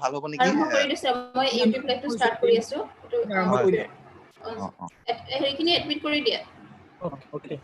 ভাল হ'ব নেকি আৰম্ভ কৰি দিছে মই ইউটিউব লাইভটো ষ্টাৰ্ট কৰি আছো হেৰিখিনি এডমিট কৰি দিয়া ওকে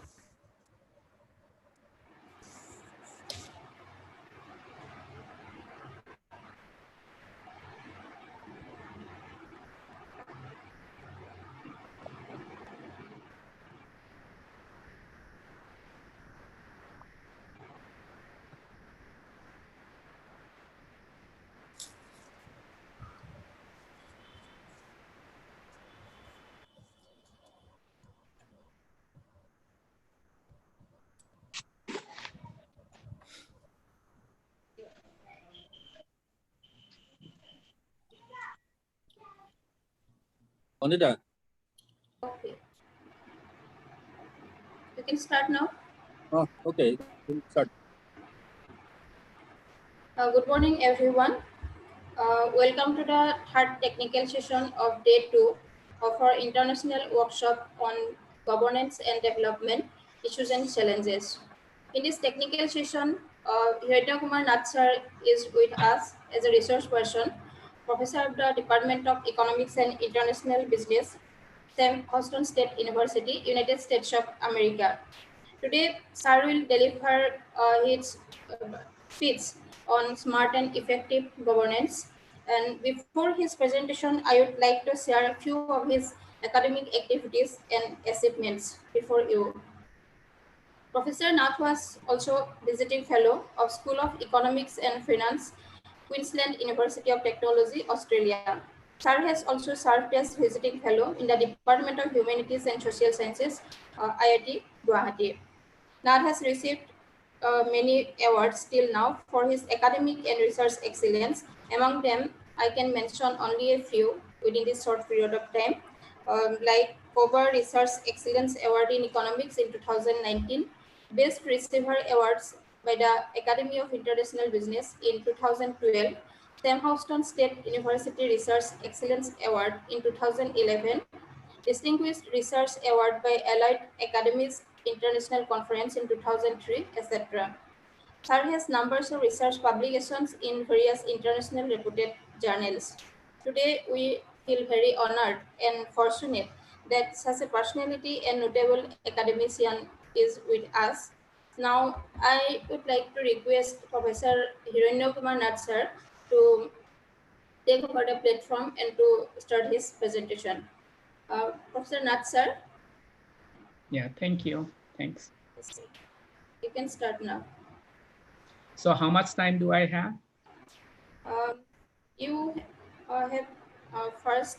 Anita. Okay. You can start now. Oh, okay. Start. Good morning, everyone. Welcome to the third technical session of day 2 of our international workshop on governance and development issues and challenges. In this technical session, Hiratya Kumar Nath sir is with us as a resource person, professor of the Department of Economics and International Business, Sam Houston State University, United States of America. Today, sir will deliver his speech on smart and effective governance. And before his presentation, I would like to share a few of his academic activities and achievements before you. Professor Nath was also visiting fellow of School of Economics and Finance, Queensland University of Technology, Australia. Sir has also served as visiting fellow in the Department of Humanities and Social Sciences, IIT Guwahati. Nath has received many awards till now for his academic and research excellence. Among them, I can mention only a few within this short period of time, like Cover Research Excellence Award in Economics in 2019, Best Receiver Awards by the Academy of International Business in 2012, Sam Houston State University Research Excellence Award in 2011, Distinguished Research Award by Allied Academies International Conference in 2003, etc. Sir has numbers of research publications in various international reputed journals. Today, we feel very honored and fortunate that such a personality and notable academician is with us. Now, I would like to request Professor Hiratya Kumar Nath sir to take over the platform and to start his presentation. Professor Nath sir. Yeah, thank you. Thanks. You can start now. So how much time do I have? You have first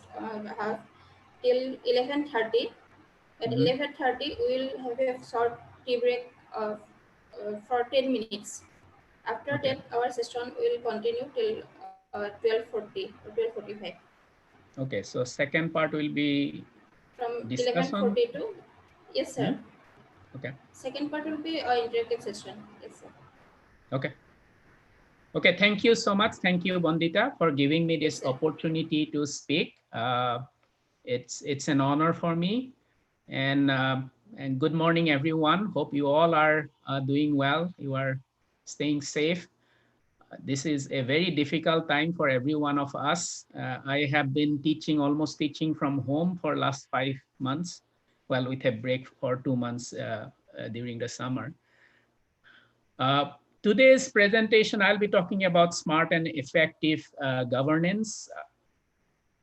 have till 11:30. At 11:30, we will have a short tea break for 10 minutes. After that, our session will continue till 12:40 or 12:45. Okay, so second part will be from discussion? 11:40 to, yes sir. Okay. Second part will be an interactive session. Yes sir. Okay. Okay, thank you so much. Thank you, Bandita, for giving me this opportunity to speak. It's an honor for me. And good morning, everyone. Hope you all are doing well. You are staying safe. This is a very difficult time for every one of us. I have been almost teaching from home for last 5 months, well, with a break for 2 months during the summer. Today's presentation, I'll be talking about smart and effective governance.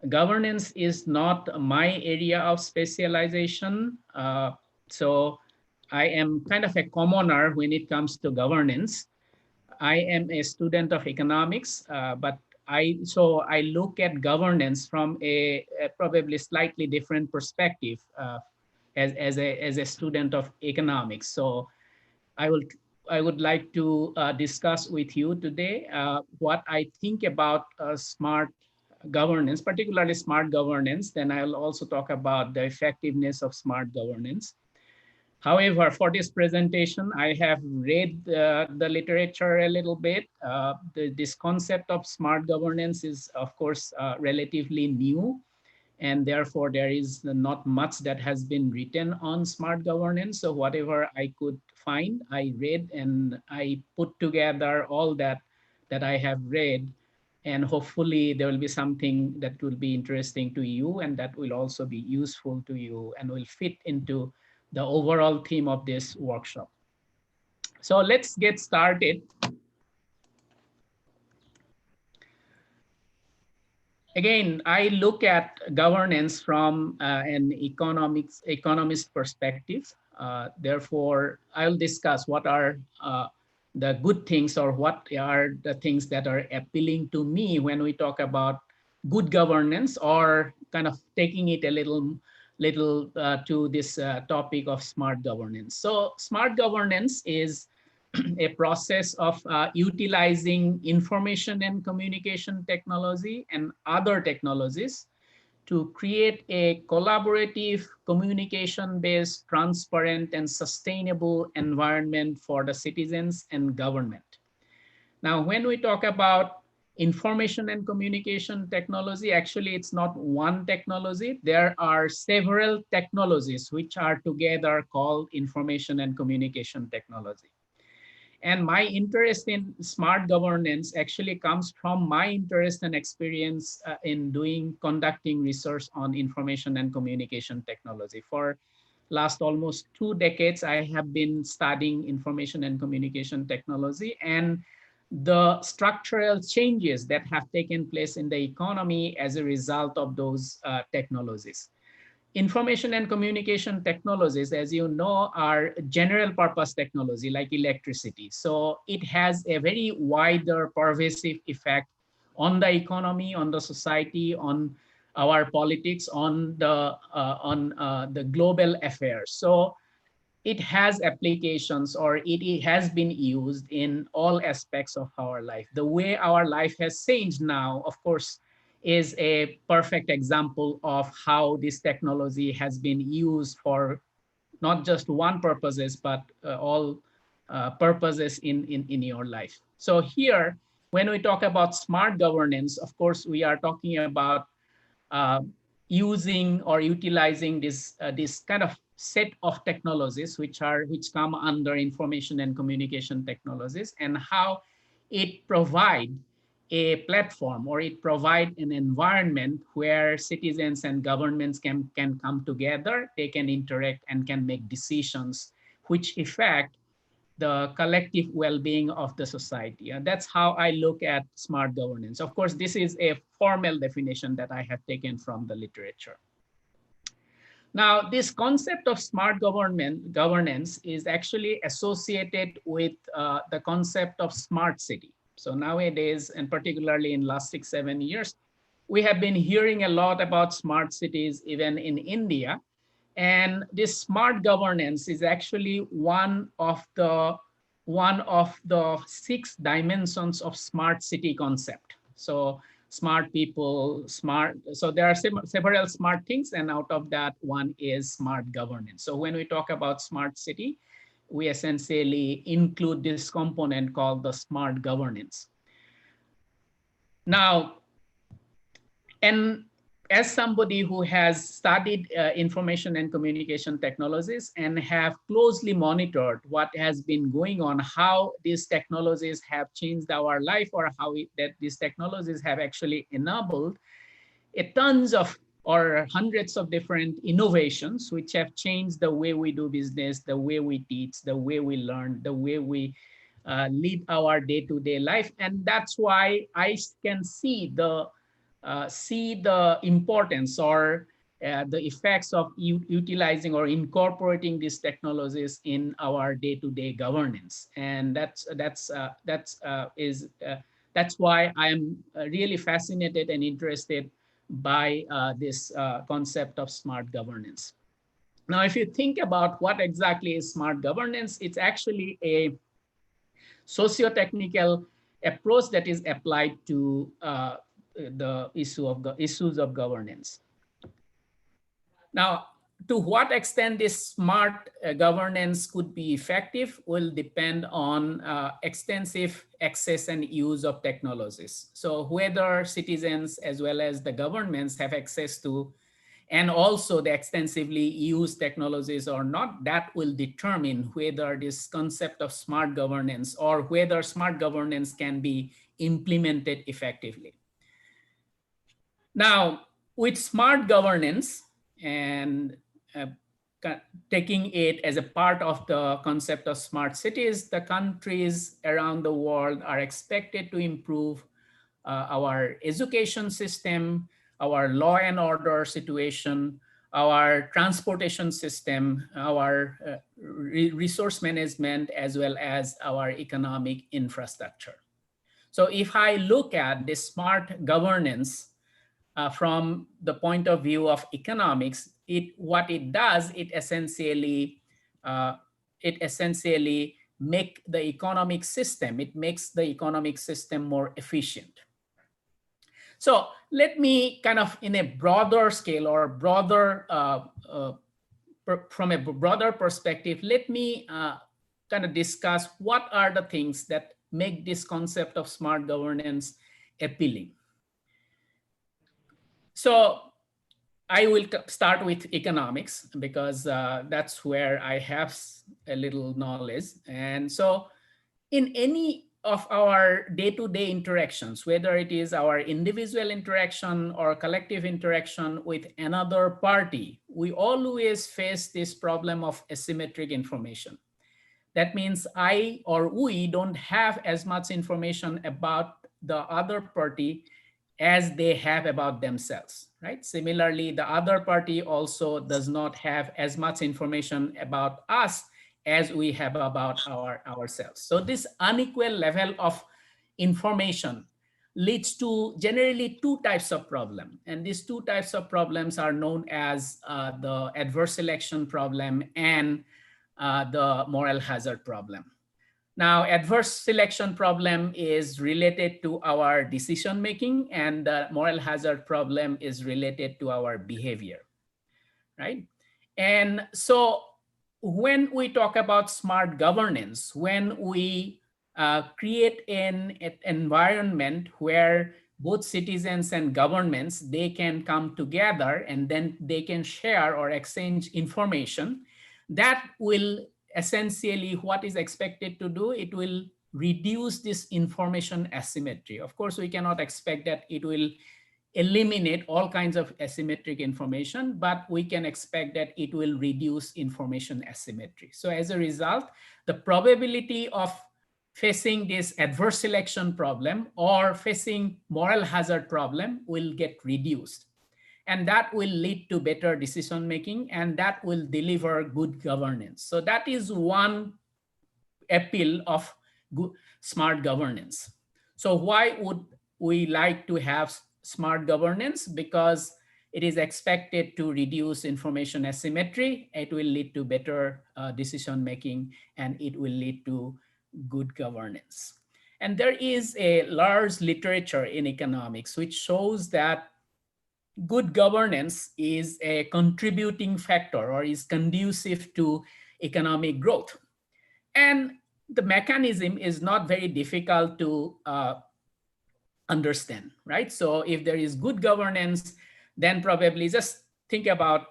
Governance is not my area of specialization. So I am kind of a commoner when it comes to governance. I am a student of economics, but I look at governance from a probably slightly different perspective as a student of economics. So I would like to discuss with you today what I think about smart governance, particularly smart governance. Then I'll also talk about the effectiveness of smart governance. However, for this presentation, I have read the literature a little bit. This concept of smart governance is, of course, relatively new. And therefore, there is not much that has been written on smart governance. So whatever I could find, I read, and I put together all that I have read And hopefully there will be something that will be interesting to you and that will also be useful to you and will fit into the overall theme of this workshop. So let's get started. Again, I look at governance from an economist perspective. Therefore, I'll discuss what are the good things or what are the things that are appealing to me when we talk about good governance, or kind of taking it a little to this topic of smart governance. So smart governance is a process of utilizing information and communication technology and other technologies to create a collaborative, communication-based, transparent, and sustainable environment for the citizens and government. Now, when we talk about information and communication technology, actually it's not one technology. There are several technologies which are together called information and communication technology. And my interest in smart governance actually comes from my interest and experience in conducting research on information and communication technology. For last almost 2 decades, I have been studying information and communication technology and the structural changes that have taken place in the economy as a result of those technologies. Information and communication technologies, as you know, are general purpose technology like electricity. So it has a very wider pervasive effect on the economy, on the society, on our politics, on the global affairs. So it has applications, or it has been used in all aspects of our life. The way our life has changed now, of course, is a perfect example of how this technology has been used for not just one purposes, but all purposes in your life. So here, when we talk about smart governance, of course, we are talking about uh, using or utilizing this kind of set of technologies which come under information and communication technologies, and how it provide a platform, or it provide an environment where citizens and governments can come together, they can interact and can make decisions which affect the collective well-being of the society. And that's how I look at smart governance. Of course, this is a formal definition that I have taken from the literature. Now, this concept of smart governance is actually associated with the concept of smart city. So nowadays, and particularly in last 6-7 years, we have been hearing a lot about smart cities, even in India. And this smart governance is actually one of the 6 dimensions of smart city concept. So smart people, smart. So there are several smart things, and out of that, one is smart governance. So when we talk about smart city, we essentially include this component called the smart governance. Now, and as somebody who has studied information and communication technologies and have closely monitored what has been going on, how these technologies have changed our life, or how that these technologies have actually enabled a tons of or hundreds of different innovations which have changed the way we do business, the way we teach, the way we learn, the way we lead our day-to-day life. And that's why I can see the importance or the effects of utilizing or incorporating these technologies in our day-to-day governance. And that's why I am really fascinated and interested by this concept of smart governance. Now, if you think about what exactly is smart governance, it's actually a socio-technical approach that is applied to the issues of governance. Now, to what extent this smart governance could be effective will depend on extensive access and use of technologies. So whether citizens as well as the governments have access to and also the extensively used technologies or not, that will determine whether this concept of smart governance or whether smart governance can be implemented effectively. Now, with smart governance and uh, taking it as a part of the concept of smart cities, the countries around the world are expected to improve our education system, our law and order situation, our transportation system, our resource management, as well as our economic infrastructure. So if I look at the smart governance from the point of view of economics, what it does, uh, it essentially make the economic system, it makes the economic system more efficient. So let me kind of in a broader scale or broader, from a broader perspective, let me kind of discuss what are the things that make this concept of smart governance appealing. So I will start with economics because that's where I have a little knowledge. And so in any of our day-to-day interactions, whether it is our individual interaction or collective interaction with another party, we always face this problem of asymmetric information. That means I or we don't have as much information about the other party as they have about themselves, right? Similarly, the other party also does not have as much information about us as we have about ourselves. So this unequal level of information leads to generally two types of problem. And these two types of problems are known as the adverse selection problem and the moral hazard problem. Now, adverse selection problem is related to our decision making, and the moral hazard problem is related to our behavior, right? And so when we talk about smart governance, when we create an environment where both citizens and governments, they can come together and then they can share or exchange information, that will essentially what is expected to do, it will reduce this information asymmetry. Of course, we cannot expect that it will eliminate all kinds of asymmetric information, but we can expect that it will reduce information asymmetry. So as a result, the probability of facing this adverse selection problem or facing moral hazard problem will get reduced. And that will lead to better decision making, and that will deliver good governance. So that is one appeal of good, smart governance. So why would we like to have smart governance? Because it is expected to reduce information asymmetry, it will lead to better decision making, and it will lead to good governance. And there is a large literature in economics which shows that good governance is a contributing factor or is conducive to economic growth. And the mechanism is not very difficult to understand, right? So if there is good governance, then probably just think about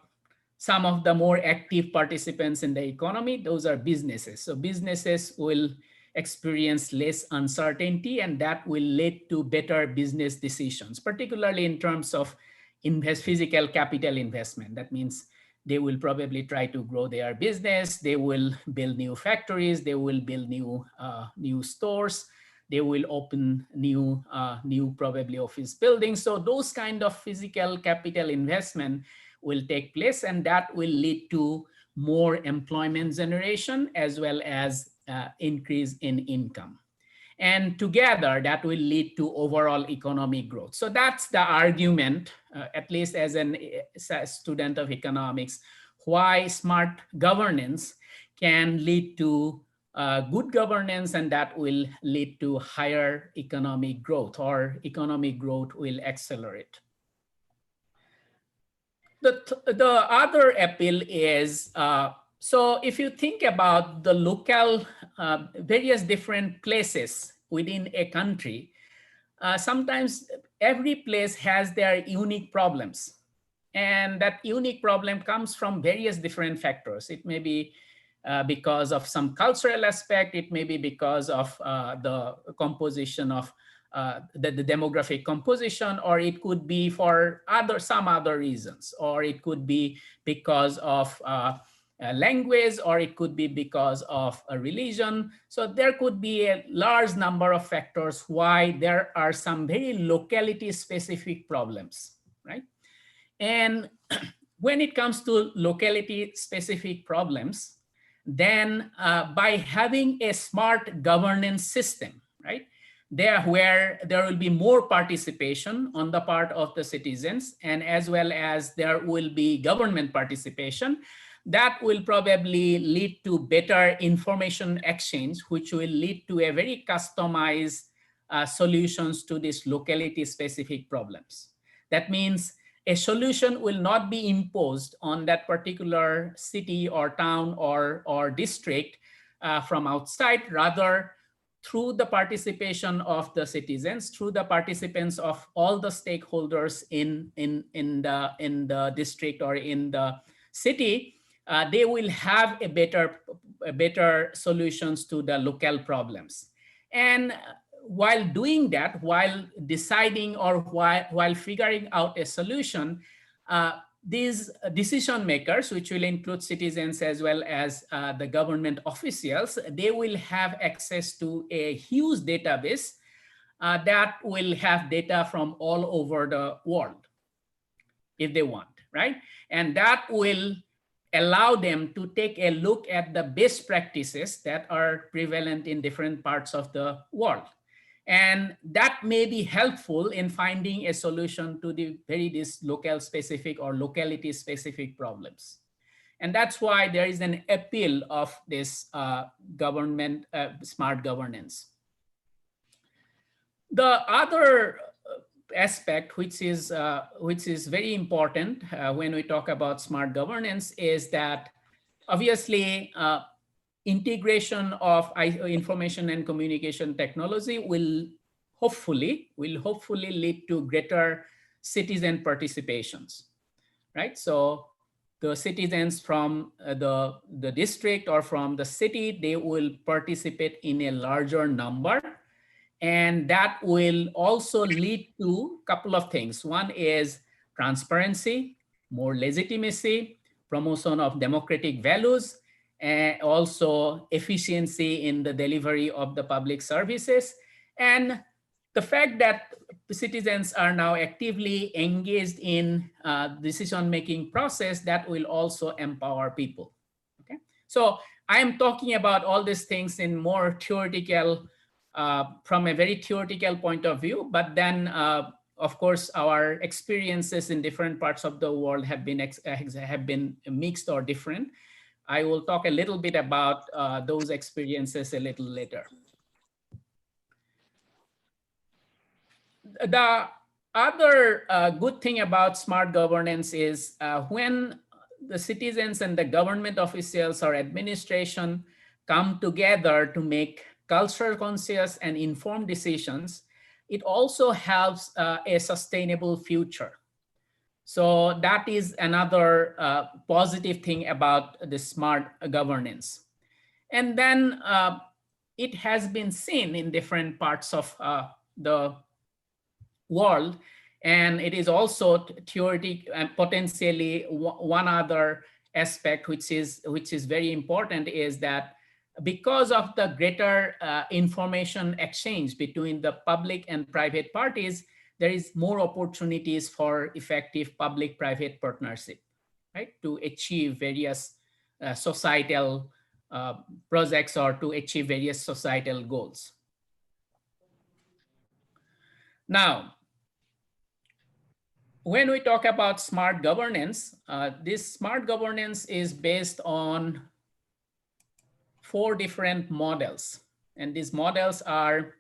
some of the more active participants in the economy. Those are businesses. So businesses will experience less uncertainty, and that will lead to better business decisions, particularly in terms of physical capital investment. That means they will probably try to grow their business. They will build new factories. They will build new stores. They will open new probably office buildings. So those kind of physical capital investment will take place, and that will lead to more employment generation as well as increase in income. And together that will lead to overall economic growth. So that's the argument, at least as a student of economics, why smart governance can lead to good governance, and that will lead to higher economic growth, or economic growth will accelerate. The other appeal is, so if you think about the local, various different places within a country, sometimes every place has their unique problems. And that unique problem comes from various different factors. It may be because of some cultural aspect, it may be because of the composition of the demographic composition, or it could be for some other reasons, or it could be because of language, or it could be because of a religion. So there could be a large number of factors why there are some very locality specific problems, right? And when it comes to locality specific problems, then by having a smart governance system, right, there where there will be more participation on the part of the citizens, and as well as there will be government participation, that will probably lead to better information exchange, which will lead to a very customized solutions to these locality specific problems. That means a solution will not be imposed on that particular city or town or district from outside. Rather, through the participation of the citizens, through the participants of all the stakeholders in the district or in the city, they will have a better solutions to the local problems. And while doing that, while deciding or while figuring out a solution, these decision makers, which will include citizens as well as the government officials, they will have access to a huge database that will have data from all over the world if they want, right? And that will allow them to take a look at the best practices that are prevalent in different parts of the world. And that may be helpful in finding a solution to these local specific or locality specific problems. And that's why there is an appeal of this government smart governance. The other aspect, which is very important when we talk about smart governance, is that obviously integration of information and communication technology will hopefully lead to greater citizen participations, right? So the citizens from the district or from the city, they will participate in a larger number. And that will also lead to a couple of things. One is transparency, more legitimacy, promotion of democratic values, and also efficiency in the delivery of the public services. And the fact that citizens are now actively engaged in decision-making process, that will also empower people. Okay, so I am talking about all these things in more theoretical, from a very theoretical point of view, but then of course our experiences in different parts of the world have been mixed or different. I will talk a little bit about those experiences a little later. The other good thing about smart governance is when the citizens and the government officials or administration come together to make cultural conscious and informed decisions, it also helps a sustainable future. So that is another positive thing about the smart governance. And then it has been seen in different parts of the world, and it is also theoretic and potentially one other aspect which is very important is that because of the greater information exchange between the public and private parties, there is more opportunities for effective public-private partnership, right, to achieve various societal projects or to achieve various societal goals. Now, when we talk about smart governance, this smart governance is based on 4 different models. And these models are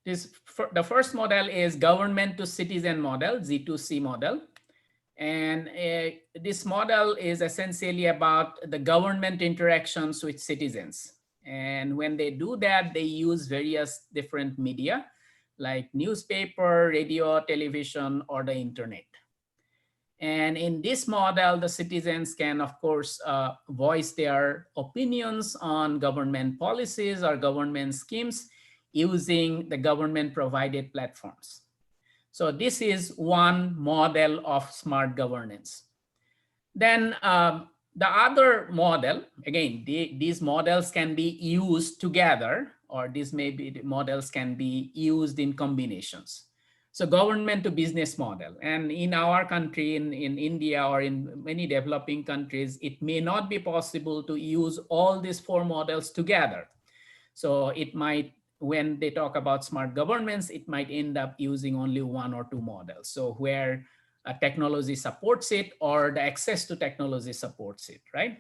the first model is government to citizen model, G2C model. And this model is essentially about the government interactions with citizens. And when they do that, they use various different media like newspaper, radio, television, or the internet. And in this model, the citizens can, of course, voice their opinions on government policies or government schemes using the government provided platforms. So this is one model of smart governance. Then the other model, again, these models can be used together, or these maybe the models can be used in combinations. So government to business model. And in our country, in India or in many developing countries, it may not be possible to use all these four models together. So it might, when they talk about smart governments, it might end up using only one or two models. So where technology supports it or the access to technology supports it, right?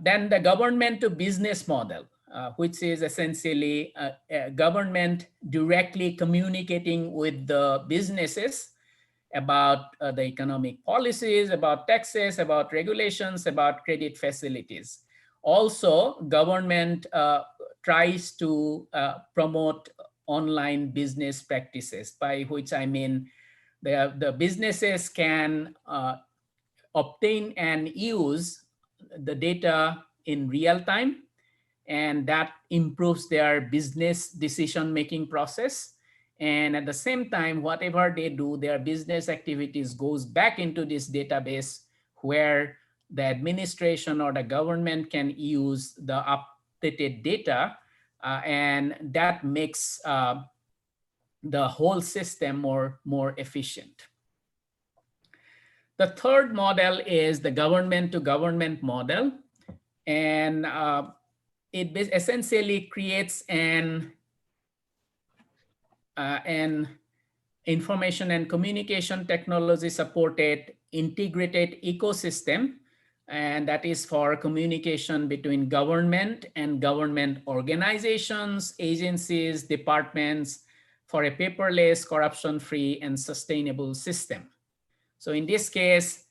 Then the government to business model, which is essentially a government directly communicating with the businesses about the economic policies, about taxes, about regulations, about credit facilities. Also, government tries to promote online business practices, by which I mean the businesses can obtain and use the data in real time, and that improves their business decision-making process. And at the same time, whatever they do, their business activities goes back into this database where the administration or the government can use the updated data, and that makes the whole system more efficient. The third model is the government to government model. And it essentially creates an information and communication technology supported integrated ecosystem. And that is for communication between government and government organizations, agencies, departments, for a paperless, corruption-free, and sustainable system. So in this case,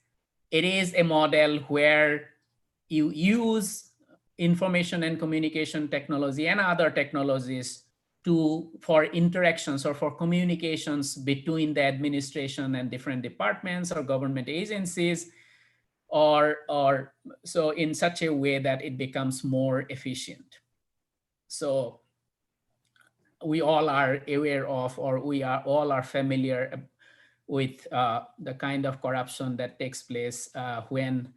it is a model where you use information and communication technology and other technologies for interactions or for communications between the administration and different departments or government agencies, or so in such a way that it becomes more efficient. So we all are aware of, or we are all are familiar with the kind of corruption that takes place when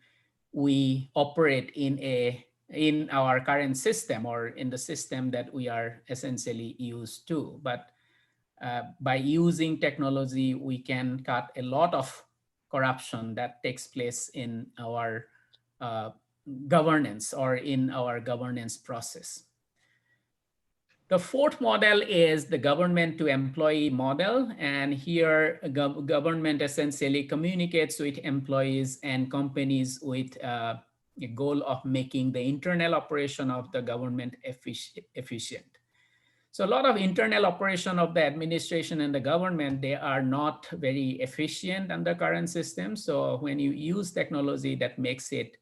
we operate in our current system or in the system that we are essentially used to. But by using technology, we can cut a lot of corruption that takes place in our governance or in our governance process. The fourth model is the government to employee model. And here government essentially communicates with employees and companies with a goal of making the internal operation of the government efficient. So a lot of internal operation of the administration and the government, they are not very efficient under current system. So when you use technology, that makes it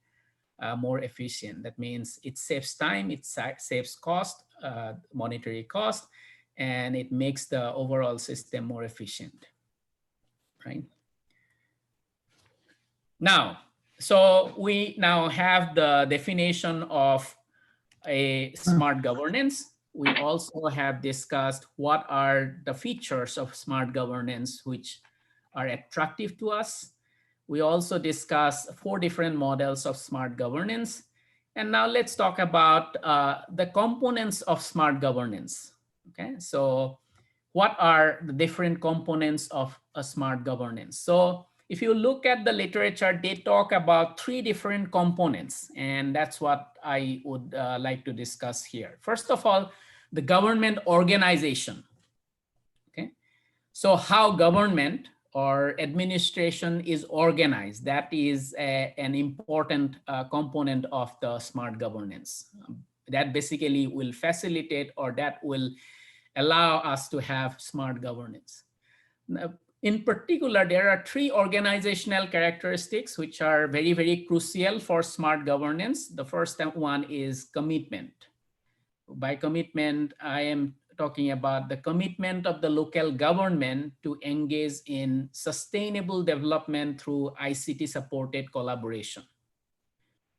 more efficient. That means it saves time, it saves cost, monetary cost, and it makes the overall system more efficient, right? Now, so we now have the definition of a smart governance. We also have discussed what are the features of smart governance which are attractive to us. We also discussed 4 different models of smart governance. And now let's talk about the components of smart governance. Okay, so what are the different components of a smart governance? So if you look at the literature, they talk about 3 different components, and that's what I would like to discuss here. First of all, the government organization. Okay, so how government or administration is organized, that is an important component of the smart governance. That basically will facilitate, or that will allow us to have smart governance. Now, in particular, there are 3 organizational characteristics which are very, very crucial for smart governance. The first one is commitment. By commitment, I am talking about the commitment of the local government to engage in sustainable development through ICT supported collaboration.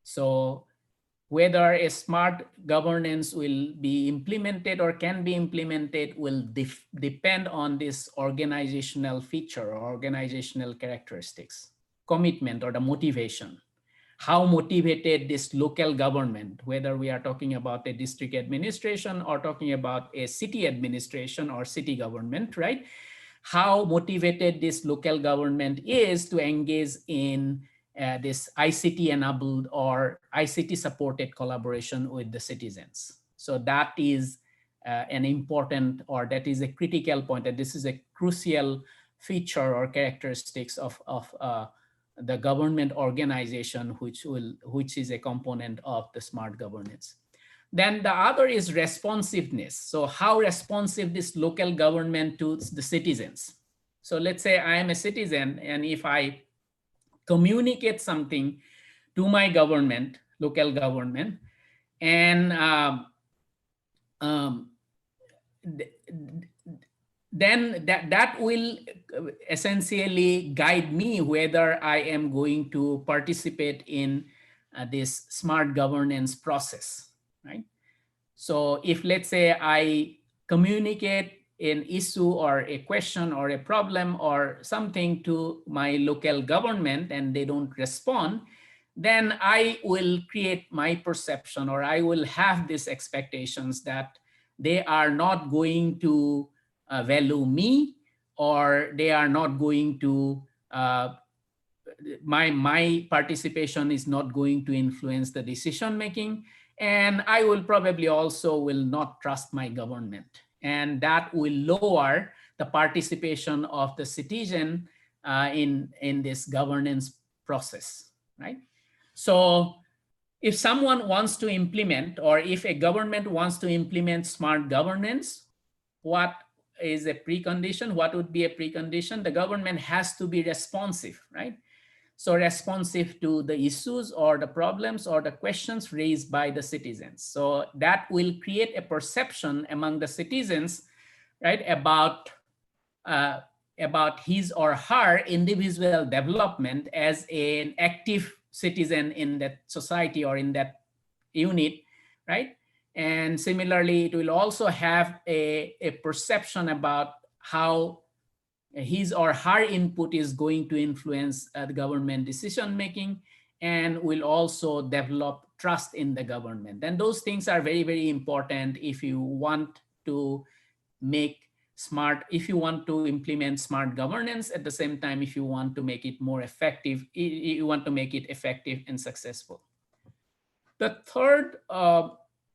So whether a smart governance will be implemented or can be implemented will depend on this organizational feature or organizational characteristics, commitment or the motivation. How motivated this local government, whether we are talking about a district administration or talking about a city administration or city government, right? How motivated this local government is to engage in this ICT enabled or ICT supported collaboration with the citizens. So that is an important, or that is a critical point, that this is a crucial feature or characteristics of the government organization, which is a component of the smart governance. Then the other is responsiveness. So how responsive this local government to the citizens. So let's say I am a citizen, and if I communicate something to my government, local government, and um, then that will essentially guide me whether I am going to participate in this smart governance process, right? So if, let's say, I communicate an issue or a question or a problem or something to my local government and they don't respond, then I will create my perception, or I will have these expectations that they are not going to value me, or they are not going to my participation is not going to influence the decision making, and I will probably also will not trust my government, and that will lower the participation of the citizen in this governance process, right? So if someone wants to implement, or if a government wants to implement smart governance, what is a precondition? What would be a precondition? The government has to be responsive, right? So responsive to the issues or the problems or the questions raised by the citizens. So that will create a perception among the citizens, right, uh, about his or her individual development as an active citizen in that society or in that unit, right? And similarly, it will also have a perception about how his or her input is going to influence the government decision making, and will also develop trust in the government. And those things are very, very important if you want to make smart, if you want to implement smart governance. At the same time, if you want to make it more effective, you want to make it effective and successful. The third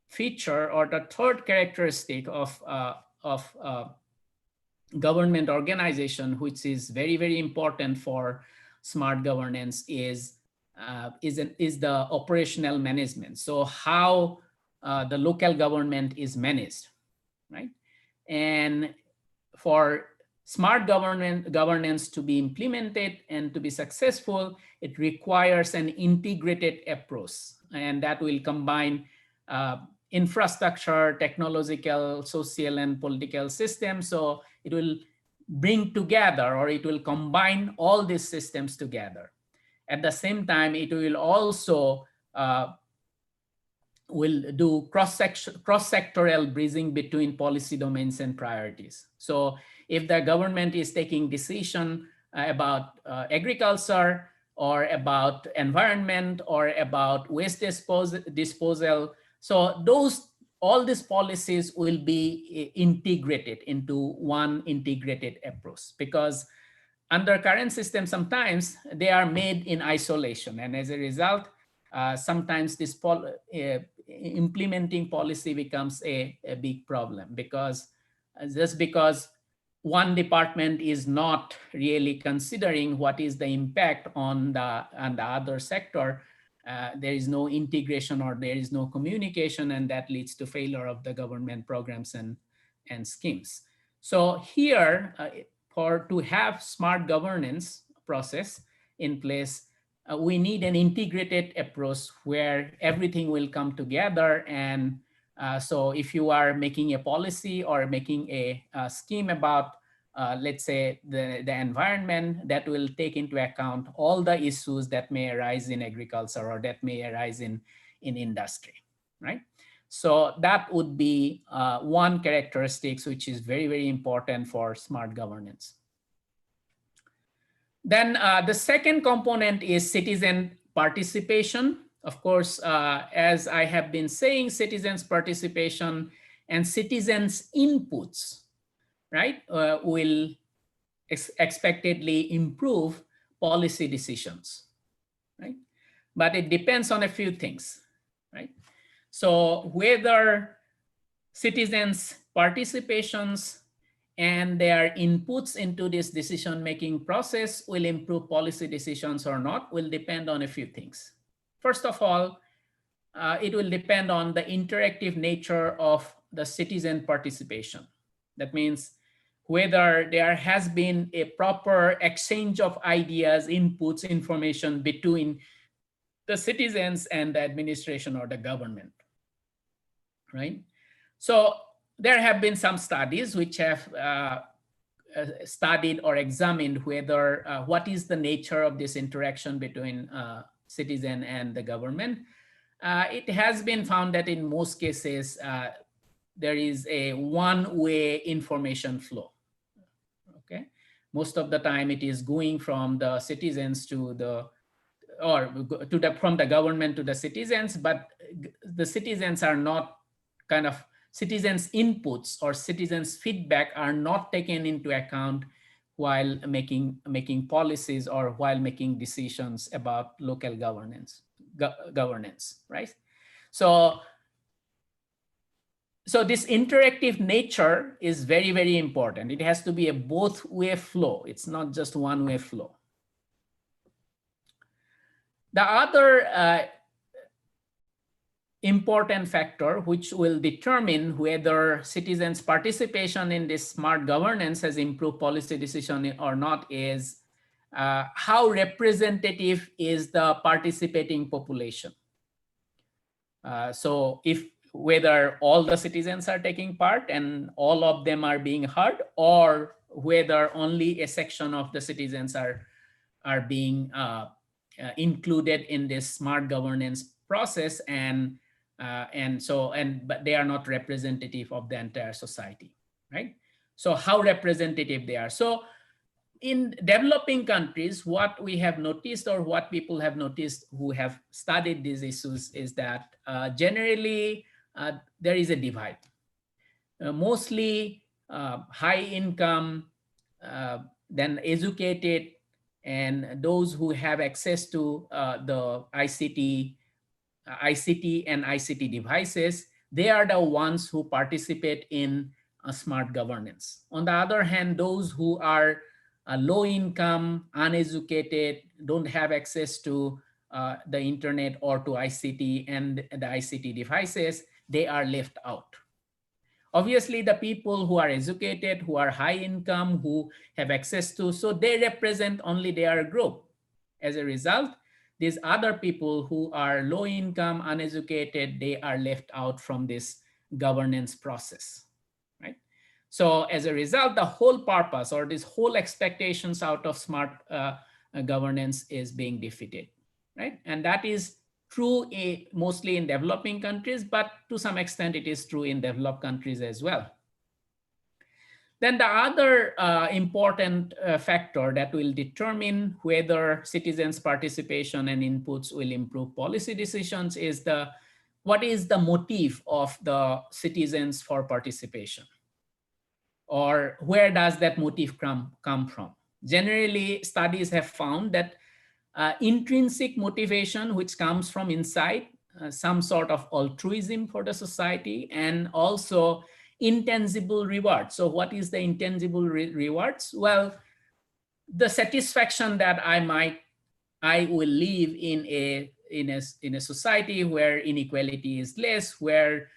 feature, or the third characteristic of government organization, which is very, very important for smart governance, is the operational management. So how the local government is managed, right? And for smart governance to be implemented and to be successful, it requires an integrated approach, and that will combine infrastructure, technological, social, and political systems. So it will bring together, or it will combine all these systems together. At the same time, it will also will do cross-sectoral bridging between policy domains and priorities. So if the government is taking decision about agriculture, or about environment, or about waste disposal, so all these policies will be integrated into one integrated approach, because under current system, sometimes they are made in isolation, and as a result, sometimes this implementing policy becomes a big problem, because just because one department is not really considering what is the impact on the other sector, there is no integration, or there is no communication, and that leads to failure of the government programs and schemes. So here, to have smart governance process in place, we need an integrated approach where everything will come together, and So if you are making a policy or making a scheme about, let's say, the environment, that will take into account all the issues that may arise in agriculture or that may arise in industry, right? So that would be one characteristics which is very, very important for smart governance. Then the second component is citizen participation. Of course, as I have been saying, citizens' participation and citizens' inputs, right, will expectedly improve policy decisions, right? But it depends on a few things, right? So whether citizens' participations and their inputs into this decision-making process will improve policy decisions or not will depend on a few things. First of all, it will depend on the interactive nature of the citizen participation. That means whether there has been a proper exchange of ideas, inputs, information between the citizens and the administration or the government, right? So there have been some studies which have studied or examined whether what is the nature of this interaction between citizen and the government. It has been found that in most cases, there is a one-way information flow. Okay, most of the time it is going from the citizens to the from the government to the citizens, but the citizens are not kind of citizens' inputs or citizens' feedback are not taken into account while making policies or while making decisions about local governance, right? So this interactive nature is very, very important. It has to be a both-way flow. It's not just one-way flow. The other important factor which will determine whether citizens' participation in this smart governance has improved policy decision or not is how representative is the participating population. So if whether all the citizens are taking part and all of them are being heard, or whether only a section of the citizens are being included in this smart governance process, but they are not representative of the entire society, right? So how representative they are. So in developing countries, what we have noticed or what people have noticed who have studied these issues is that generally there is a divide. Mostly high income, then educated, and those who have access to the ICT and ICT devices, they are the ones who participate in smart governance. On the other hand, those who are low income, uneducated, don't have access to the internet or to ICT and the ICT devices, they are left out. Obviously, the people who are educated, who are high income, who have access to, so they represent only their group. As a result, these other people who are low income, uneducated, they are left out from this governance process, right? So as a result, the whole purpose or this whole expectations out of smart governance is being defeated, right? And that is true mostly in developing countries, but to some extent it is true in developed countries as well. Then the other important factor that will determine whether citizens' participation and inputs will improve policy decisions is what is the motive of the citizens for participation, or where does that motive come from? Generally, studies have found that intrinsic motivation, which comes from inside, some sort of altruism for the society, and also intangible rewards. So what is the intangible rewards? Well, the satisfaction that I will live in a society where inequality is less, where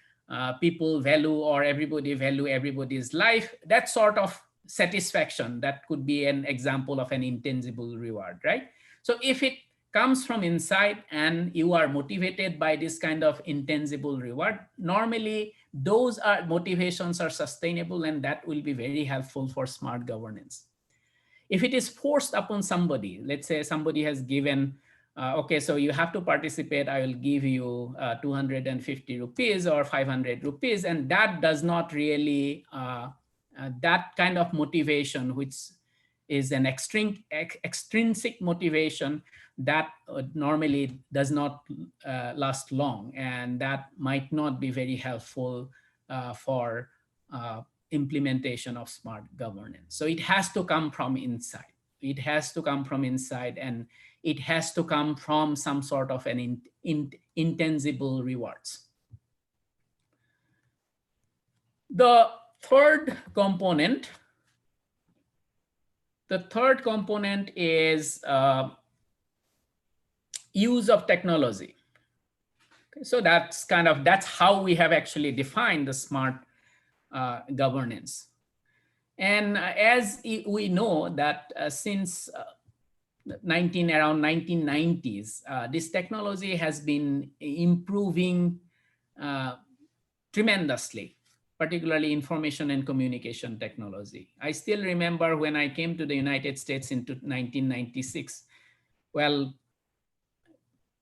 people value or everybody value everybody's life, that sort of satisfaction, that could be an example of an intangible reward, right? So if it comes from inside and you are motivated by this kind of intangible reward, normally those are motivations are sustainable, and that will be very helpful for smart governance. If it is forced upon somebody, let's say somebody has given, okay, so you have to participate, I will give you 250 rupees or 500 rupees, and that does not really, that kind of motivation, which is an extrinsic motivation, that normally does not last long, and that might not be very helpful for implementation of smart governance. So it has to come from inside. It has to come from inside, and it has to come from some sort of an intangible rewards. The third component is use of technology. Okay, so that's how we have actually defined the smart governance. And as we know that since around 1990s, this technology has been improving tremendously, particularly information and communication technology. I still remember when I came to the United States in 1996, well,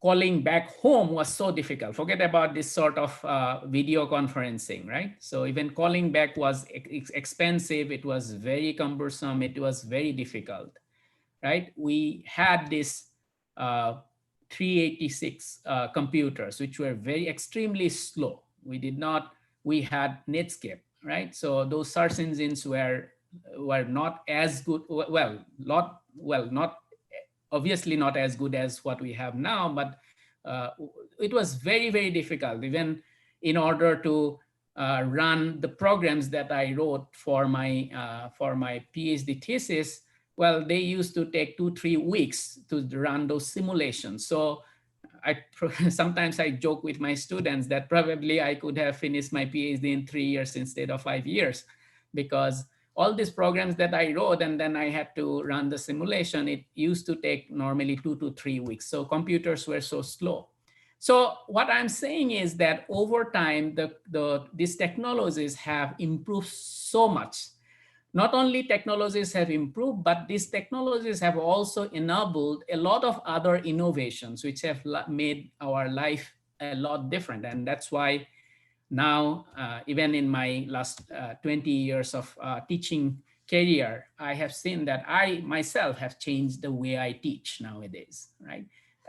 calling back home was so difficult. Forget about this sort of video conferencing, right? So even calling back was expensive. It was very cumbersome. It was very difficult, right? We had this 386 computers, which were very extremely slow. We had Netscape, right? So those search engines were not as good, not obviously not as good as what we have now, but it was very, very difficult, even in order to run the programs that I wrote for my PhD thesis. Well, they used to take 2-3 weeks to run those simulations. So sometimes I joke with my students that probably I could have finished my PhD in 3 years instead of 5 years, because all these programs that I wrote and then I had to run the simulation, it used to take normally 2 to 3 weeks. So computers were so slow. So what I'm saying is that over time, these technologies have improved so much. Not only technologies have improved, but these technologies have also enabled a lot of other innovations, which have made our life a lot different. And that's why now, even in my last 20 years of teaching career, I have seen that I myself have changed the way I teach nowadays, right?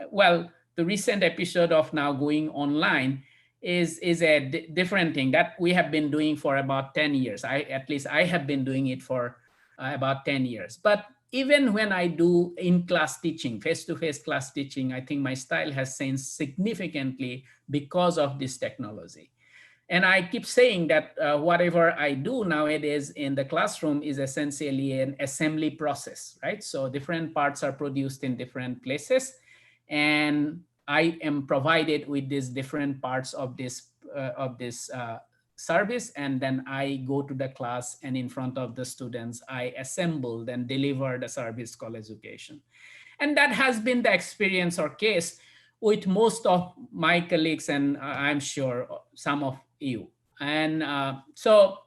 Well, the recent episode of now going online is a different thing that we have been doing for about 10 years. At least I have been doing it for about 10 years. But even when I do in-class teaching, face-to-face class teaching, I think my style has changed significantly because of this technology. And I keep saying that whatever I do nowadays in the classroom is essentially an assembly process, right? So different parts are produced in different places, and I am provided with these different parts of this service, and then I go to the class, and in front of the students, I assemble and deliver the service called education. And that has been the experience or case with most of my colleagues, and I'm sure some of you. And so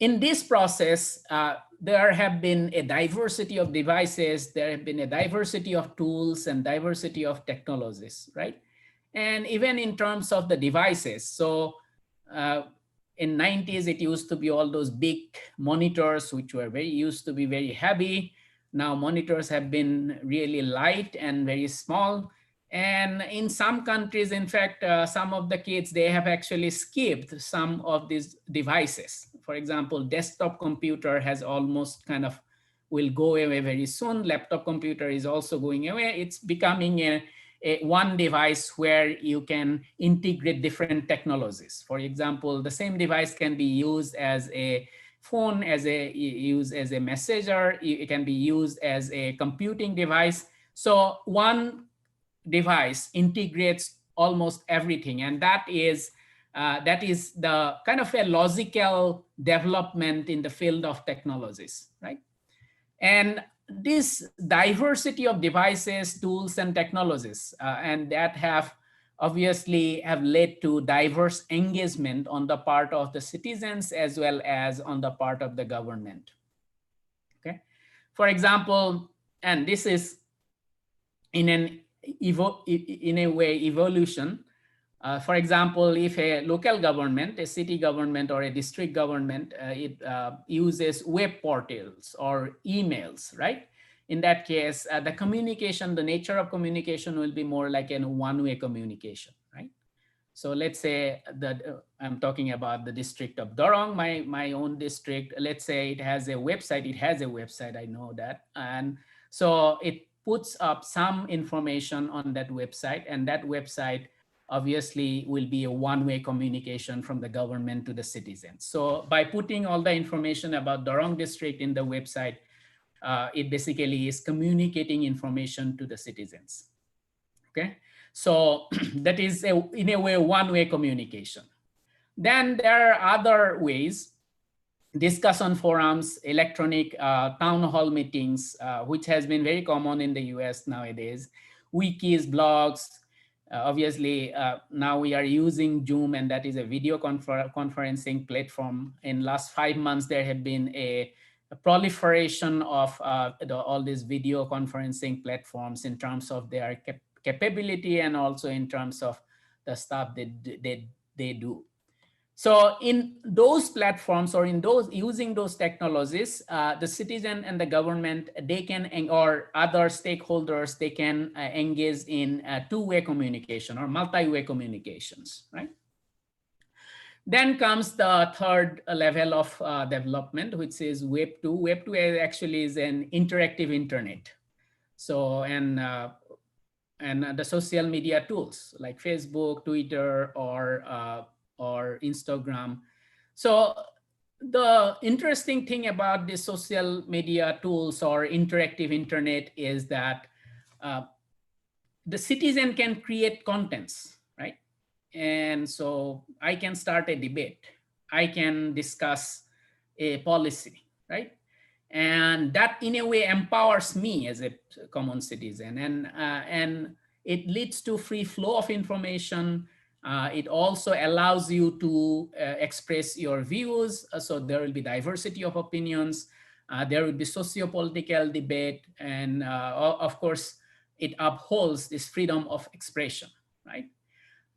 in this process, there have been a diversity of devices, there have been a diversity of tools and diversity of technologies, right? And even in terms of the devices, so in 90s, it used to be all those big monitors, which were used to be very heavy. Now monitors have been really light and very small. And in some countries, in fact, some of the kids, they have actually skipped some of these devices. For example, desktop computer has almost will go away very soon. Laptop computer is also going away. It's becoming a one device where you can integrate different technologies. For example, the same device can be used as a phone, used as a messenger. It can be used as a computing device. So one device integrates almost everything, and that is the kind of a logical development in the field of technologies, right? And this diversity of devices, tools, and technologies, and that have obviously have led to diverse engagement on the part of the citizens as well as on the part of the government. Okay, for example, and this is in an in a way evolution. For example, if a local government, a city government, or a district government, it uses web portals or emails, right? In that case, the communication, the nature of communication will be more like a one-way communication, right? So let's say that I'm talking about the district of Dorong, my own district. Let's say it has a website. It has a website. I know that, and so it puts up some information on that website, and that website obviously will be a one-way communication from the government to the citizens. So by putting all the information about Dorong district in the website, it basically is communicating information to the citizens. Okay, so that is in a way one-way communication. Then there are other ways: discussion forums, electronic town hall meetings, which has been very common in the US nowadays, wikis, blogs. Obviously, now we are using Zoom, and that is a video conferencing platform. In last 5 months, there have been a proliferation of all these video conferencing platforms in terms of their capability and also in terms of the stuff they do. So in those platforms, or in those using those technologies, the citizen and the government, they can, or other stakeholders, they can engage in two-way communication or multi-way communications, right? Then comes the third level of development, which is Web 2. Web 2 actually is an interactive internet. So, and the social media tools like Facebook, Twitter, or Instagram. So the interesting thing about the social media tools or interactive internet is that the citizen can create contents, right? And so I can start a debate. I can discuss a policy, right? And that in a way empowers me as a common citizen, and it leads to free flow of information. It also allows you to express your views, so there will be diversity of opinions. There will be socio-political debate, and of course it upholds this freedom of expression, right?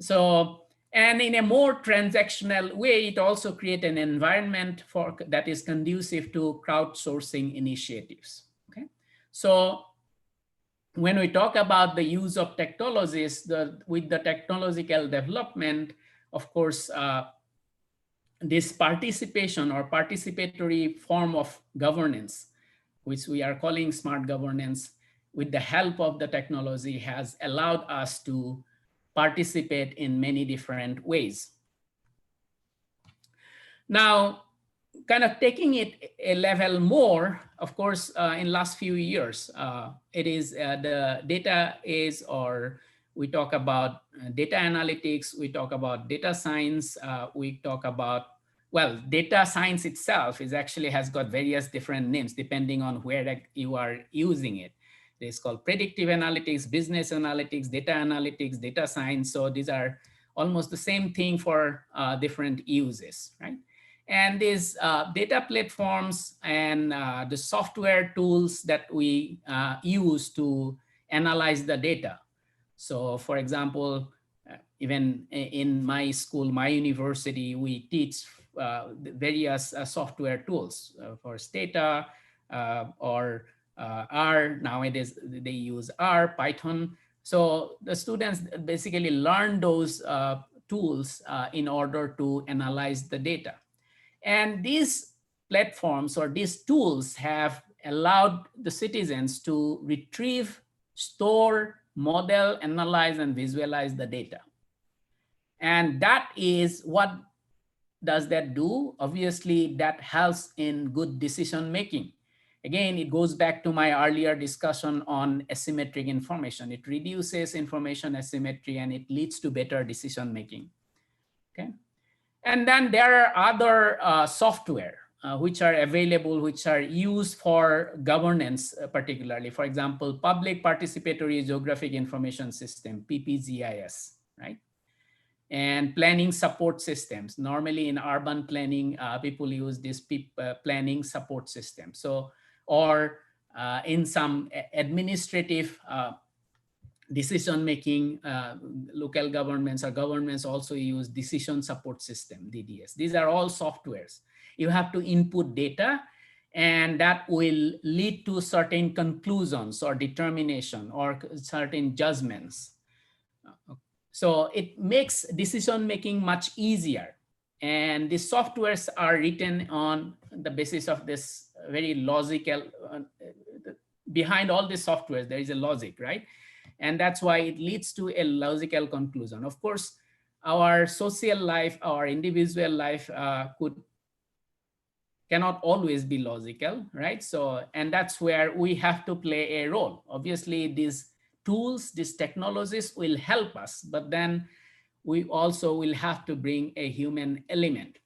So, and in a more transactional way, it also creates an environment that is conducive to crowdsourcing initiatives. Okay, so when we talk about the use of technologies, with the technological development, of course, this participation or participatory form of governance, which we are calling smart governance, with the help of the technology, has allowed us to participate in many different ways. Now, kind of taking it a level more, of course, in last few years, it is the data is, or we talk about data analytics, we talk about data science, we talk about, well, data science itself is actually has got various different names depending on where you are using it. It's called predictive analytics, business analytics, data science. So these are almost the same thing for different uses, right? And these data platforms and the software tools that we use to analyze the data. So for example, even in my school, my university, we teach various software tools for Stata or R. Nowadays, they use R, Python. So the students basically learn those tools in order to analyze the data. And these platforms or these tools have allowed the citizens to retrieve, store, model, analyze, and visualize the data. And that is what does that do? Obviously, that helps in good decision making. Again, it goes back to my earlier discussion on asymmetric information. It reduces information asymmetry and it leads to better decision making. Okay. And then there are other software which are available, which are used for governance, particularly. For example, Public Participatory Geographic Information System, PPGIS, right? And planning support systems. Normally in urban planning, people use this planning support system. So, or in some administrative decision making, local governments or governments also use decision support system, DDS. These are all softwares. You have to input data, and that will lead to certain conclusions or determination or certain judgments. So it makes decision making much easier. And the softwares are written on the basis of this very logical, behind all the softwares, there is a logic, right? And that's why it leads to a logical conclusion. Of course, our social life, our individual life cannot always be logical, right? So, and that's where we have to play a role. Obviously, these tools, these technologies will help us, but then we also will have to bring a human element.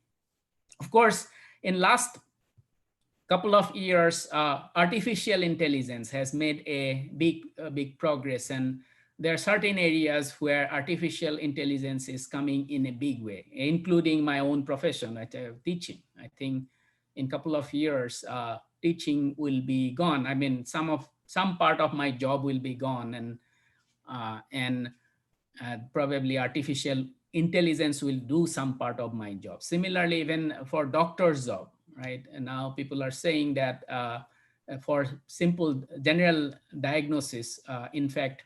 Of course, in last couple of years, artificial intelligence has made a big progress, and there are certain areas where artificial intelligence is coming in a big way, including my own profession, teaching. I think in a couple of years, teaching will be gone. I mean, some part of my job will be gone, and probably artificial intelligence will do some part of my job. Similarly, even for doctor's job, right? And now people are saying that for simple general diagnosis, in fact,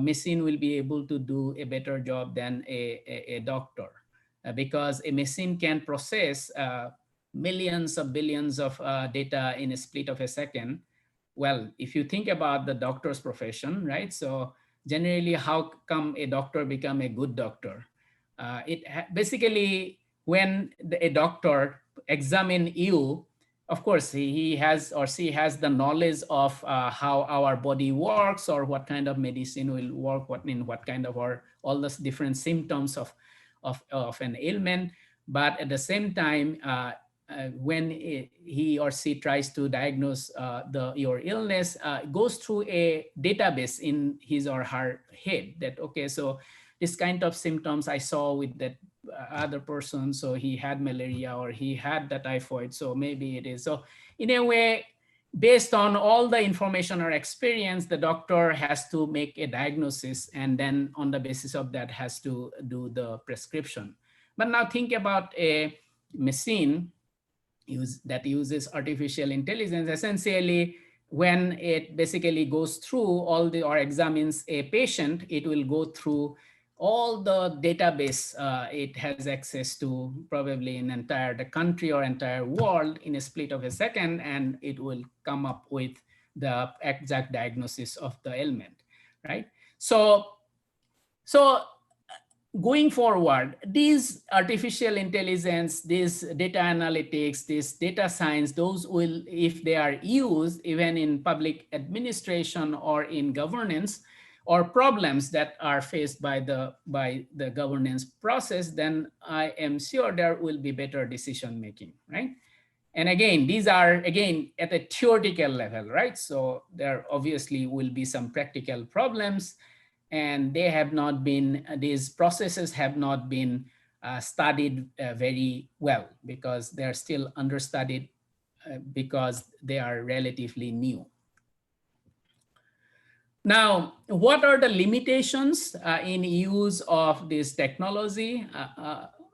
machine will be able to do a better job than a doctor, because a machine can process millions of billions of data in a split of a second. Well, if you think about the doctor's profession, right? So generally, how come a doctor become a good doctor? Basically, when a doctor examine you, of course, he has or she has the knowledge of how our body works, or what kind of medicine will work, what kind of, or all those different symptoms of an ailment. But at the same time, when he or she tries to diagnose your illness, goes through a database in his or her head that, okay, so this kind of symptoms I saw with that other person, so he had malaria or he had the typhoid, so maybe it is. So in a way, based on all the information or experience, the doctor has to make a diagnosis, and then on the basis of that has to do the prescription. But now think about a machine that uses artificial intelligence. Essentially, when it basically goes through all the, or examines a patient, it will go through all the database it has access to, probably in the country or entire world, in a split of a second, and it will come up with the exact diagnosis of the ailment, right? So going forward, these artificial intelligence, this data analytics, this data science, those will, if they are used even in public administration or in governance, or problems that are faced by the governance process, then I am sure there will be better decision making, right? And again, these are again at a theoretical level, right? So there obviously will be some practical problems, and they have not been, these processes have not been studied very well, because they're still understudied because they are relatively new. Now, what are the limitations in use of this technology?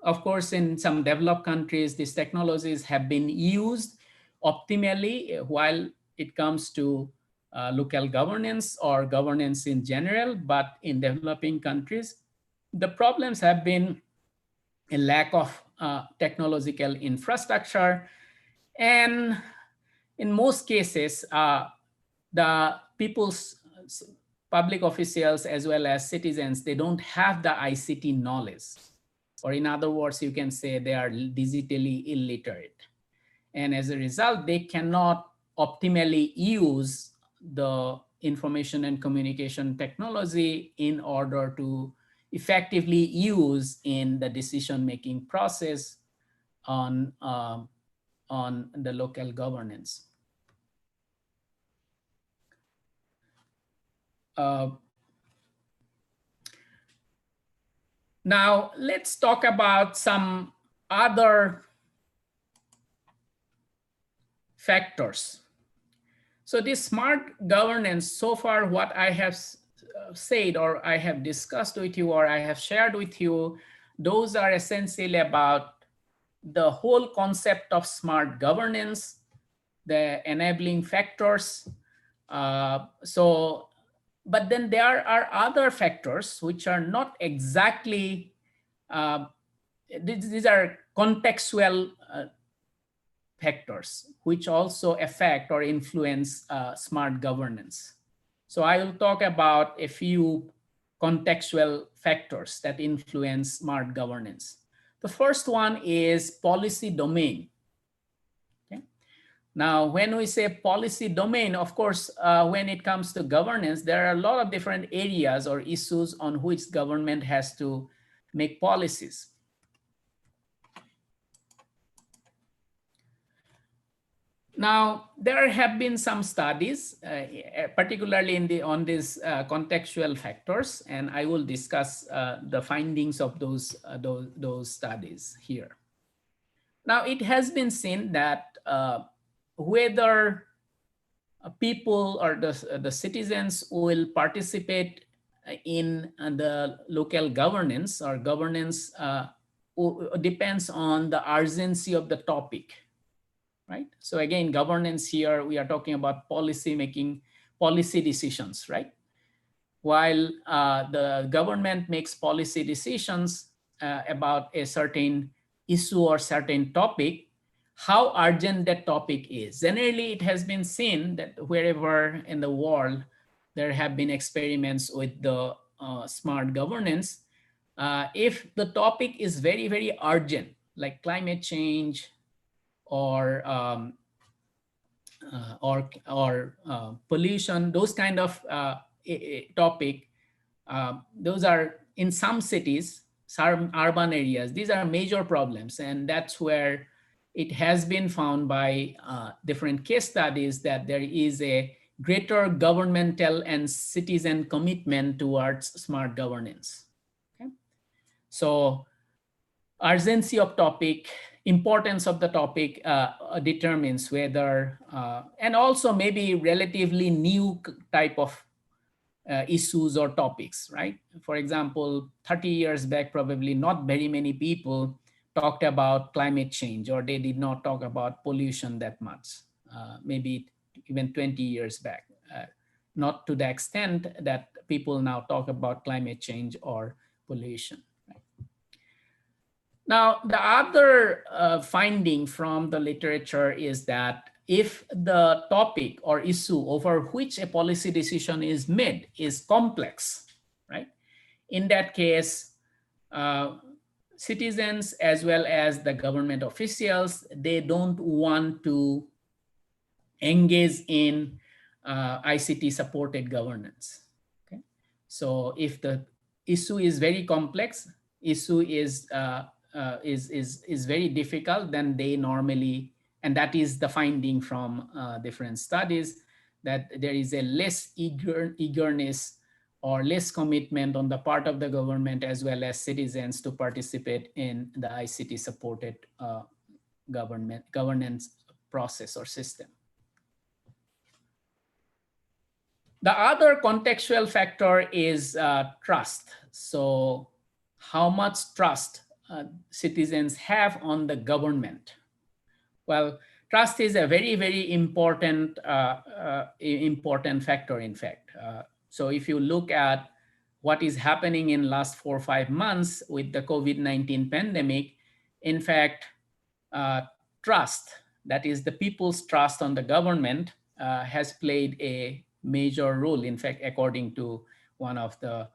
Of course, in some developed countries, these technologies have been used optimally while it comes to local governance or governance in general. But in developing countries, the problems have been a lack of technological infrastructure, and in most cases, the people's public officials as well as citizens, they don't have the ICT knowledge. Or in other words, you can say they are digitally illiterate. And as a result, they cannot optimally use the information and communication technology in order to effectively use in the decision-making process on on the local governance. Uh, Now, let's talk about some other factors. So this smart governance, so far what I have said or I have discussed with you or I have shared with you, those are essentially about the whole concept of smart governance, the enabling factors. But then there are other factors which are not exactly uh, these are contextual factors which also affect or influence smart governance. So I will talk about a few contextual factors that influence smart governance. The first one is policy domain. Okay? Now, when we say policy domain, of course, when it comes to governance, there are a lot of different areas or issues on which government has to make policies. Now, there have been some studies, particularly on these contextual factors, and I will discuss the findings of those studies here. Now, it has been seen that whether people or the citizens will participate in the local governance or governance depends on the urgency of the topic. Right? So again, governance here, we are talking about policy making, policy decisions, right? While the government makes policy decisions about a certain issue or certain topic, how urgent that topic is. Generally, it has been seen that wherever in the world there have been experiments with the smart governance, if the topic is very, very urgent, like climate change, or pollution, those kind of topic, those are in some cities, some urban areas, these are major problems. And that's where it has been found by different case studies that there is a greater governmental and citizen commitment towards smart governance. Okay? So urgency of topic, importance of the topic determines whether, and also maybe relatively new type of issues or topics, right? For example, 30 years back, probably not very many people talked about climate change, or they did not talk about pollution that much, maybe even 20 years back. Not to the extent that people now talk about climate change or pollution. Now, the other finding from the literature is that if the topic or issue over which a policy decision is made is complex, right? In that case, citizens as well as the government officials, they don't want to engage in ICT supported governance. Okay? So if the issue is very complex, issue is very difficult, then they normally, and that is the finding from different studies, that there is a less eagerness or less commitment on the part of the government as well as citizens to participate in the ICT supported governance process or system. The other contextual factor is trust. So how much trust citizens have on the government. Well, trust is a very, very important, important factor, in fact. So if you look at what is happening in last 4 or 5 months with the COVID-19 pandemic, in fact, trust, that is the people's trust on the government, has played a major role. In fact, according to one of the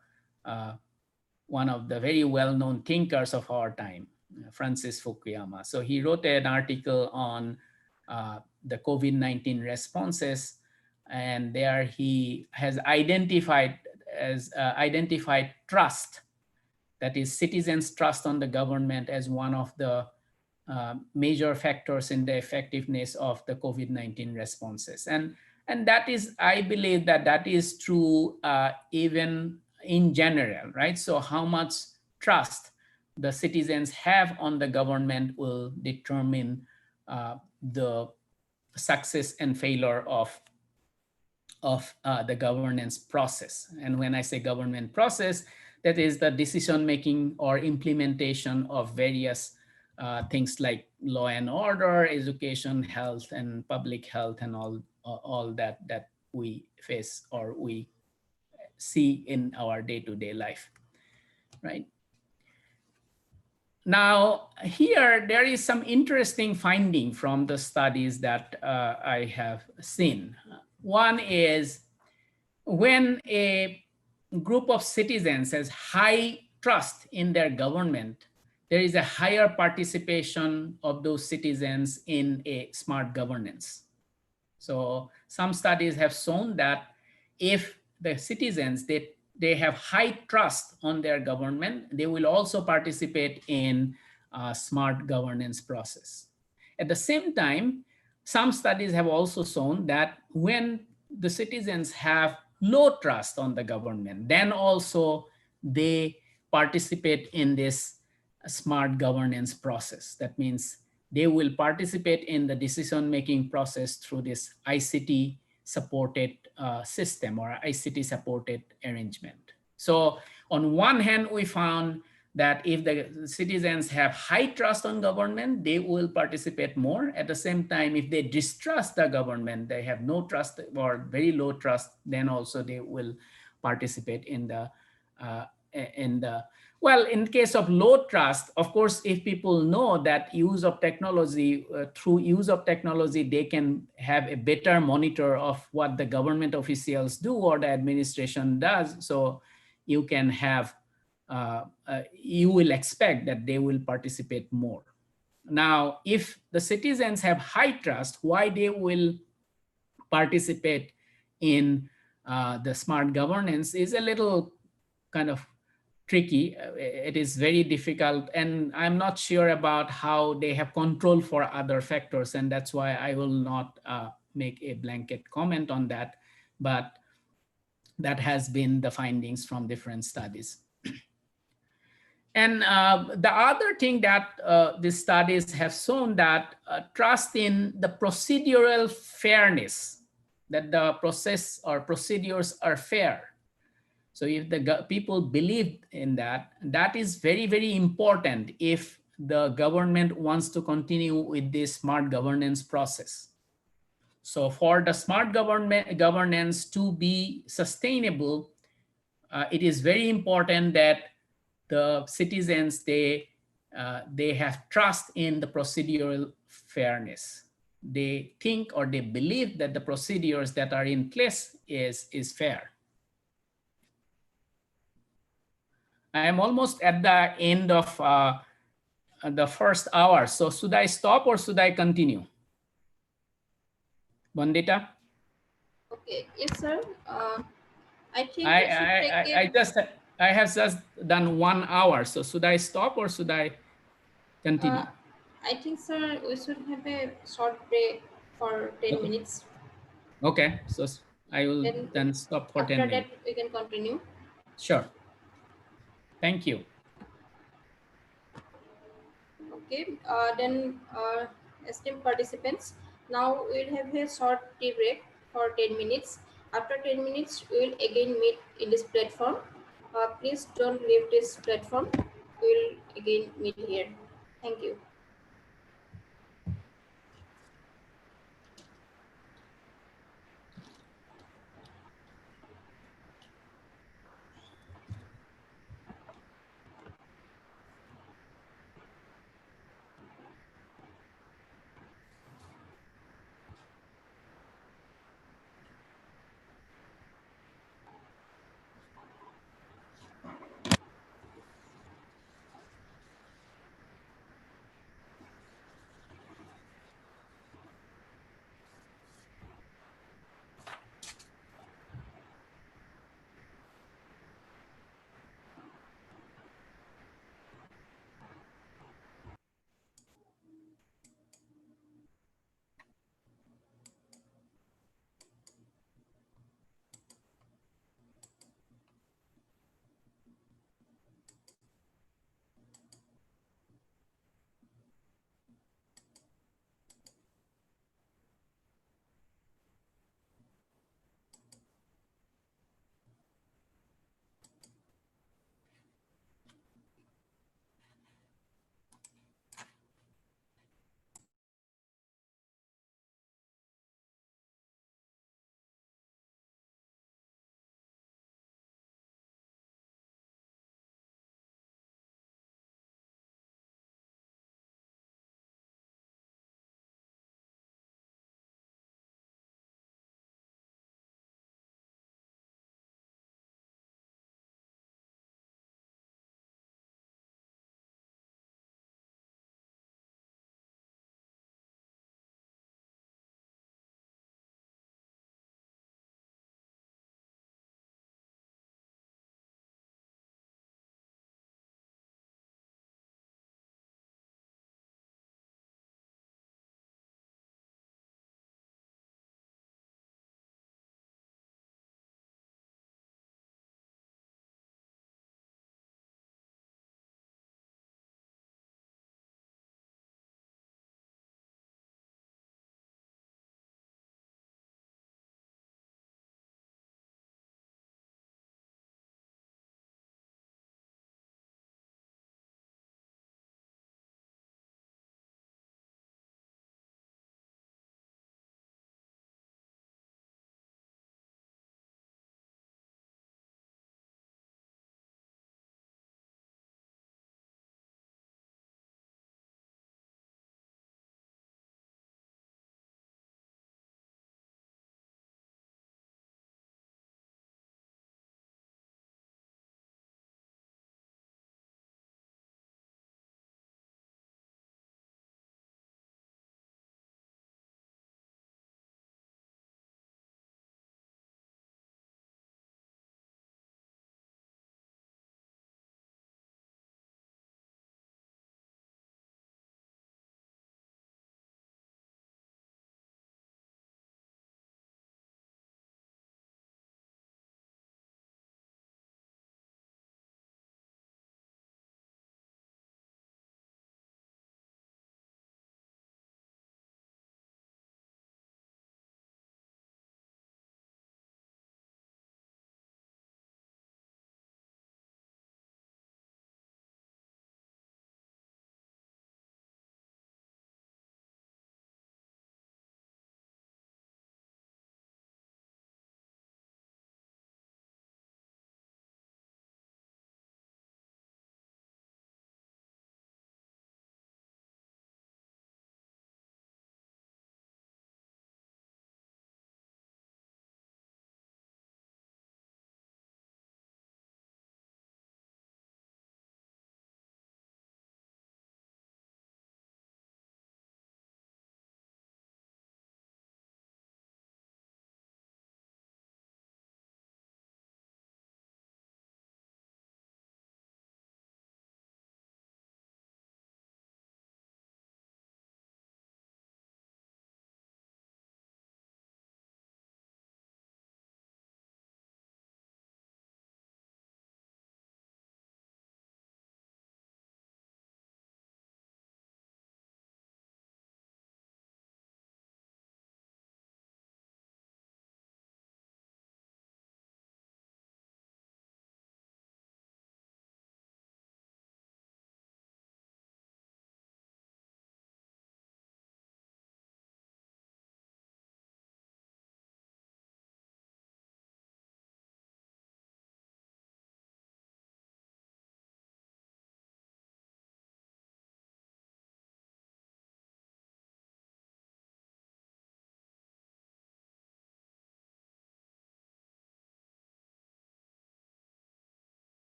very well-known thinkers of our time, Francis Fukuyama. So he wrote an article on the COVID-19 responses, and there he has identified trust, that is citizens' trust on the government, as one of the major factors in the effectiveness of the COVID-19 responses. And that is, I believe that that is true even in general, right? So how much trust the citizens have on the government will determine the success and failure of the governance process. And when I say government process, that is the decision making or implementation of various things like law and order, education, health, and public health, and all that we face or we see in our day-to-day life, right? Now, here there is some interesting finding from the studies that I have seen. One is when a group of citizens has high trust in their government, there is a higher participation of those citizens in a smart governance. So some studies have shown that if the citizens they have high trust on their government, they will also participate in a smart governance process. At the same time, some studies have also shown that when the citizens have low trust on the government, then also they participate in this smart governance process. That means they will participate in the decision-making process through this ICT supported system or ICT supported arrangement. So on one hand, we found that if the citizens have high trust on government, they will participate more. At the same time, if they distrust the government, they have no trust or very low trust, then also they will participate uh, in the well, in case of low trust, of course, if people know that use of technology, through use of technology, they can have a better monitor of what the government officials do or the administration does. So you can have, you will expect that they will participate more. Now, if the citizens have high trust, why they will participate in the smart governance is a little kind of tricky. It is very difficult, and I'm not sure about how they have control for other factors, and that's why I will not make a blanket comment on that. But that has been the findings from different studies. And the other thing that these studies have shown that trust in the procedural fairness, that the process or procedures are fair. So if the people believe in that, that is very, very important if the government wants to continue with this smart governance process. So for the smart governance to be sustainable, it is very important that the citizens they have trust in the procedural fairness. They think or they believe that the procedures that are in place is fair. I am almost at the end of the first hour. So should I stop or should I continue? Bandita? Okay, yes, sir. I think I, we should take I, I it. just, I have just done 1 hour. So should I stop or should I Uh, continue? I think, sir, we should have a short break for 10 Okay. minutes. Okay. So I will Then then stop for after 10 that, minutes. we can continue. Sure. Thank you. Okay, esteemed participants, now we'll have a short tea break for 10 minutes. After 10 minutes, we will again meet in this platform. Please don't leave this platform. We'll again meet here. Thank you.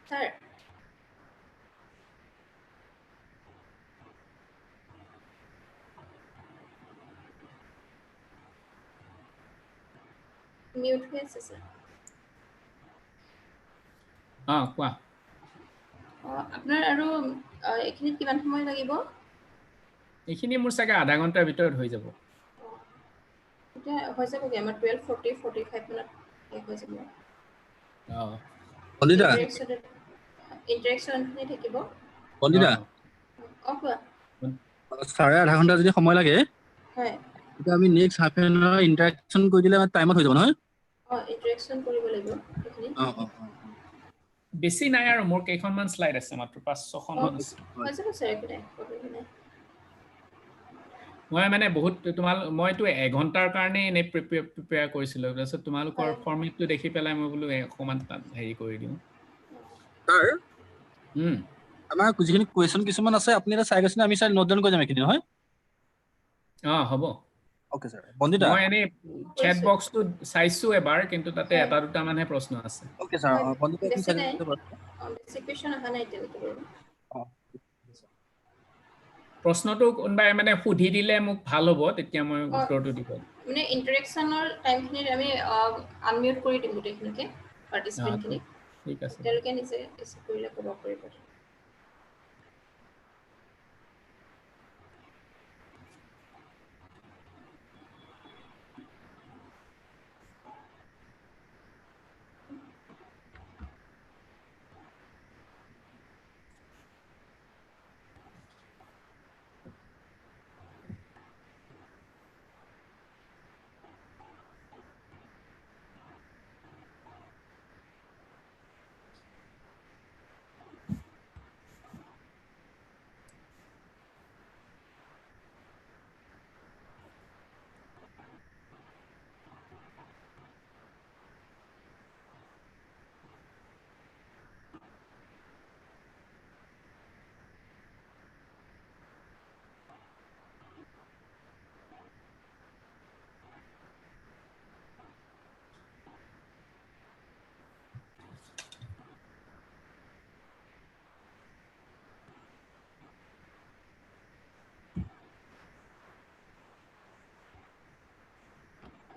Sir. Mute হৈ আছে sir. কোৱা। আপোনাৰ আৰু এইখিনিত কিমান সময় লাগিব? এইখিনি মোৰ চাগে আধা ঘণ্টাৰ ভিতৰত হৈ যাব। এতিয়া হৈ যাবগৈ আমাৰ 12:40 45 মিনিট শেষ হৈ যাব। বন্দিতা ইণ্টাৰেকশ্যনখিনি থাকিব। বন্দিতা কোৱা। চাৰে আধা ঘণ্টা যদি সময় লাগে, হয়। তেতিয়া আমি next half an hour interaction কৰি দিলে টাইমত হৈ যাব নহয়? ইণ্টাৰেকশ্যন কৰিব লাগিব সেইখিনি। বেছি নাই আৰু মোৰ কেইখনমান শ্লাইড আছে, মাত্ৰ 5-6খনমান আছে। হৈ যাব ছাৰ, একো নাই, প্ৰব্লেম নাই। মই মানে বহুত মইতো এঘণ্টাৰ কাৰণে এনে প্ৰিপেয়াৰ কৰিছিলো, তাৰপিছত তোমালোকৰ ফৰ্মেটটো দেখি পেলাই মই বোলো অকণমান হেৰি কৰি দিওঁ। ছাৰ, আমাৰ যিখিনি কুৱেশ্যন কিছুমান আছে আপুনি এটা চাই গৈছে, আমি চাই নোট ডাউন কৰি যাম এইখিনি, নহয়? হ'ব। Okay sir. বন্দিতা, মই এনেই চেট বক্সটো চাইছো এবাৰ, কিন্তু তাতে হয়। এটা দুটা মানহে প্ৰশ্ন আছে। Okay sir. বন্দিতা আপুনি বেছি চাই নাই, গৈছে বাৰু। বেছি কুৱেশ্যন অহা নাই এতিয়ালৈকে বাৰু। প্ৰশ্নটো কোনোবাই মানে সুধি দিলে মোক ভাল হ'ব, তেতিয়া মই উত্তৰটো দিব। মানে ইণ্টাৰেকশ্যনৰ টাইমখিনিত আমি আনমিউট কৰি দিম গোটেইখিনিকে, পাৰ্টিচিপেণ্টখিনিক। ঠিক আছে। তেওঁলোকে নিজে ৰিচিভ কৰিলে ক'ব পাৰিব।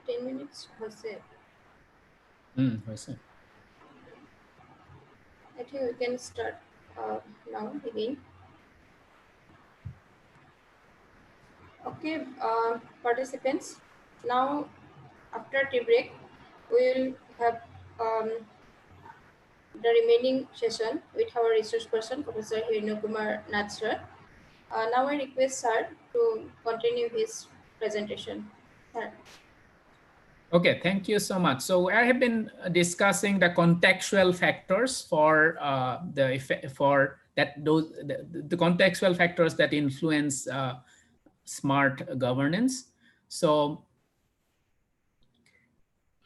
10 minutes হৈছে। হৈছে। I think we can start now again. Okay, participants. Now, after tea break, we will have the remaining session with our research person, Professor Hirno Kumar Nath sir. Now I request sir to continue his presentation. Sir. Okay, thank you so much. So I have been discussing the contextual factors for the contextual factors that influence smart governance. So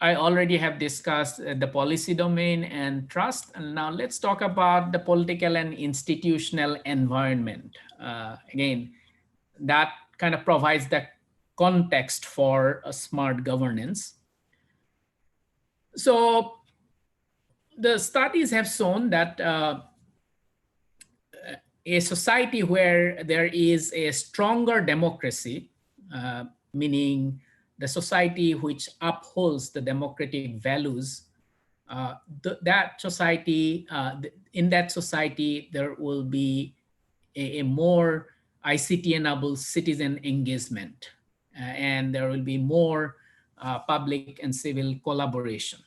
I already have discussed the policy domain and trust. And now let's talk about the political and institutional environment. Again, that kind of provides the context for a smart governance. So the studies have shown that a society where there is a stronger democracy, meaning the society which upholds the democratic values, that society, in that society, there will be a more ICT-enabled citizen engagement, and there will be more public and civil collaboration.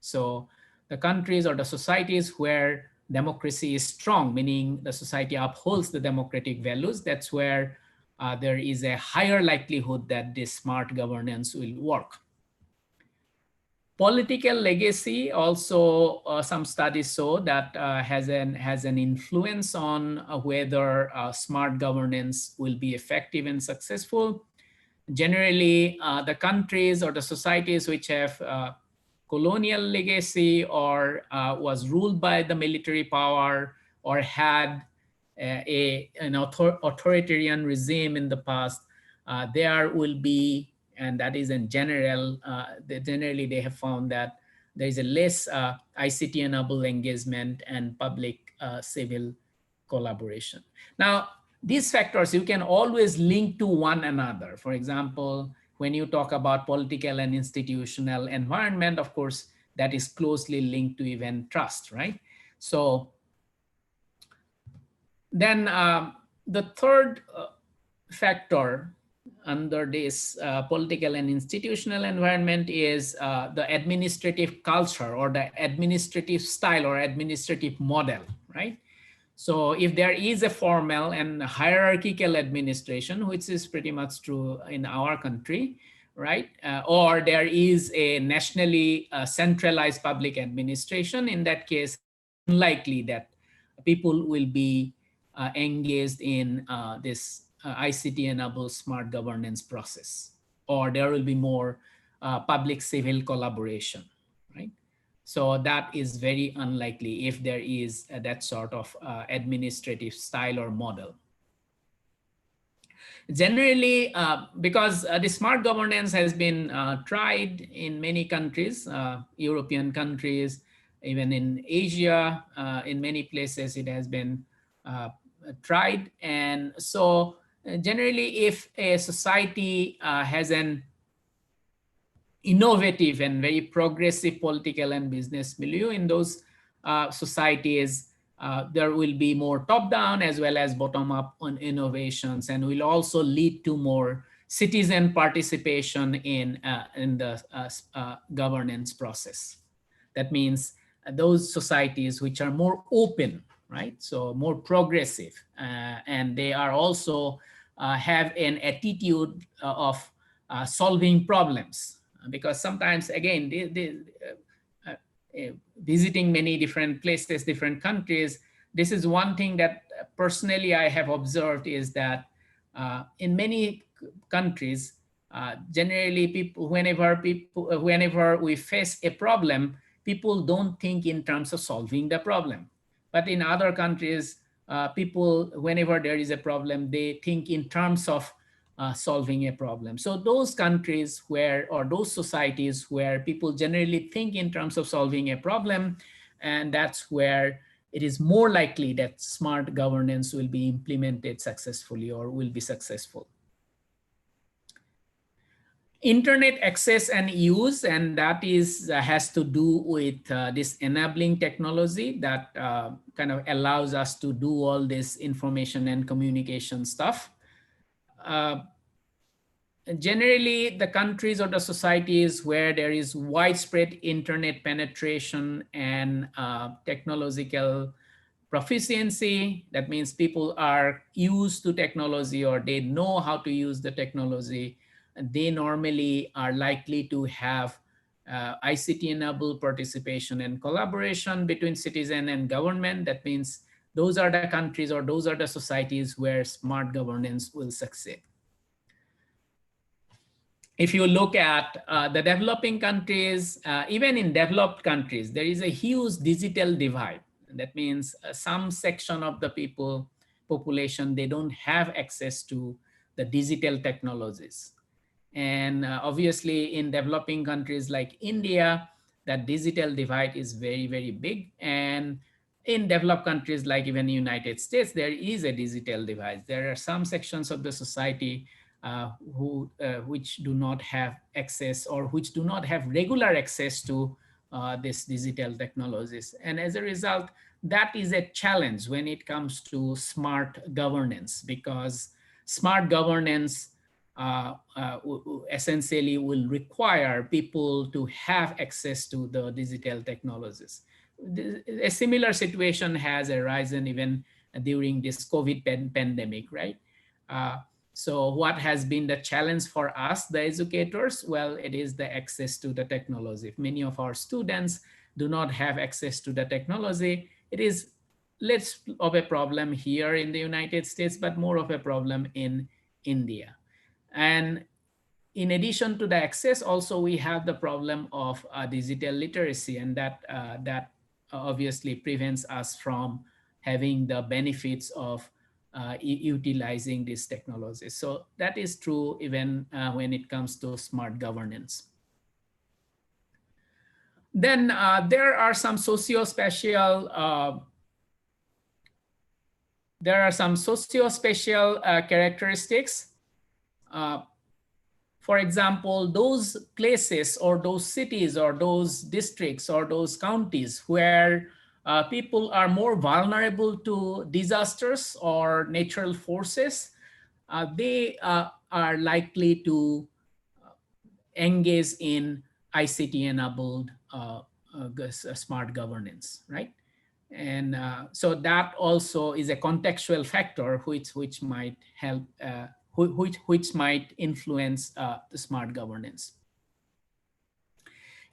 So the countries or the societies where democracy is strong, meaning the society upholds the democratic values, that's where there is a higher likelihood that this smart governance will work. Political legacy also, some studies show that has an influence on whether smart governance will be effective and successful. Generally, the countries or the societies which have colonial legacy or was ruled by the military power or had an authoritarian regime in the past, there will be, and that is in general, generally they have found that there is a less ICT enabled engagement and public civil collaboration. Now, these factors you can always link to one another. For example, when you talk about political and institutional environment, of course, that is closely linked to even trust, right? So then the third factor under this political and institutional environment is the administrative culture or the administrative style or administrative model, right? So if there is a formal and hierarchical administration, which is pretty much true in our country, right? Or there is a nationally centralized public administration, in that case, it is unlikely that people will be engaged in this ICT-enabled smart governance process, or there will be more public civil collaboration, right? So that is very unlikely if there is that sort of administrative style or model. Generally, because the smart governance has been tried in many countries, European countries, even in Asia, in many places it has been tried. And so generally, if a society has an innovative and very progressive political and business milieu, in those societies, there will be more top-down as well as bottom-up on innovations, and will also lead to more citizen participation in the governance process. That means those societies which are more open, right? So more progressive, and they are also have an attitude of solving problems, because sometimes again visiting many different places, different countries, this is one thing that personally I have observed, is that in many countries, generally whenever we face a problem, people don't think in terms of solving the problem. But in other countries, people, whenever there is a problem, they think in terms of solving a problem. So those countries where, or those societies where people generally think in terms of solving a problem, and that's where it is more likely that smart governance will be implemented successfully or will be successful. Internet access and use, and that is has to do with this enabling technology that kind of allows us to do all this information and communication stuff. Generally, the countries or the societies where there is widespread internet penetration and technological proficiency, that means people are used to technology or they know how to use the technology, they normally are likely to have ICT-enabled participation and collaboration between citizen and government. That means those are the countries or those are the societies where smart governance will succeed. If you look at the developing countries, even in developed countries, there is a huge digital divide. That means some section of the population, they don't have access to the digital technologies. And obviously in developing countries like India, that digital divide is very, very big. And in developed countries like even the United States, there is a digital divide. There are some sections of the society which do not have access or which do not have regular access to this digital technologies. And as a result, that is a challenge when it comes to smart governance, because smart governance essentially will require people to have access to the digital technologies. A similar situation has arisen even during this COVID pandemic, right? So what has been the challenge for us, the educators? Well, it is the access to the technology. If many of our students do not have access to the technology, it is less of a problem here in the United States, but more of a problem in India. And in addition to the access, also we have the problem of digital literacy, and that obviously prevents us from having the benefits of utilizing these technologies. So that is true even when it comes to smart governance. Then there are some socio-spatial characteristics. For example, those places or those cities or those districts or those counties where people are more vulnerable to disasters or natural forces, they are likely to engage in ICT-enabled smart governance, right? And so that also is a contextual factor which might help, which might influence the smart governance.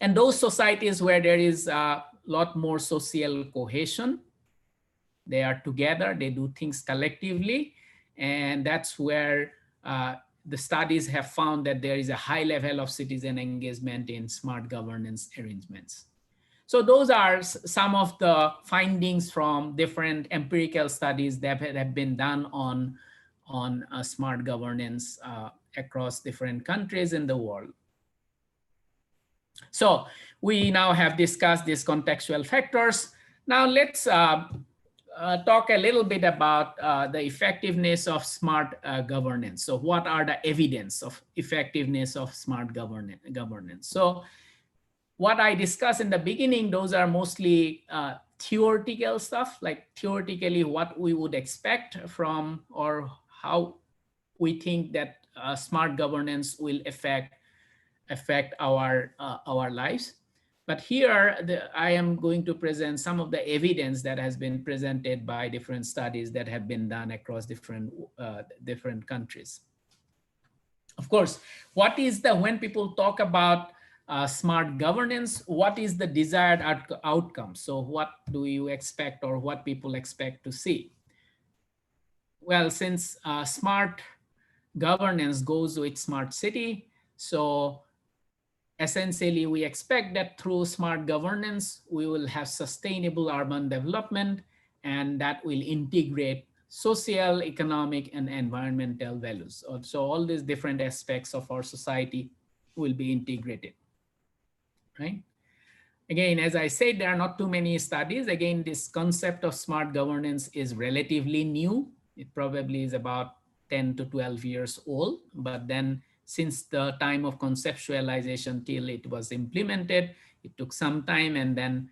And those societies where there is a lot more social cohesion, they are together, they do things collectively, and that's where the studies have found that there is a high level of citizen engagement in smart governance arrangements. So those are some of the findings from different empirical studies that have been done on smart governance across different countries in the world. So we now have discussed these contextual factors. Now let's talk a little bit about the effectiveness of smart governance. So what are the evidence of effectiveness of smart governance? So what I discussed in the beginning, those are mostly theoretical stuff, like theoretically what we would expect from, or how we think that smart governance will affect our lives. But here I am going to present some of the evidence that has been presented by different studies that have been done across different countries. Of course, when people talk about smart governance, what is the desired outcome? So what do you expect, or what people expect to see? Well, since smart governance goes with smart city, so essentially we expect that through smart governance, we will have sustainable urban development, and that will integrate social, economic, and environmental values. So all these different aspects of our society will be integrated, right? Again, as I said, there are not too many studies. Again, this concept of smart governance is relatively new. It probably is about 10 to 12 years old, but then since the time of conceptualization till it was implemented, it took some time, and then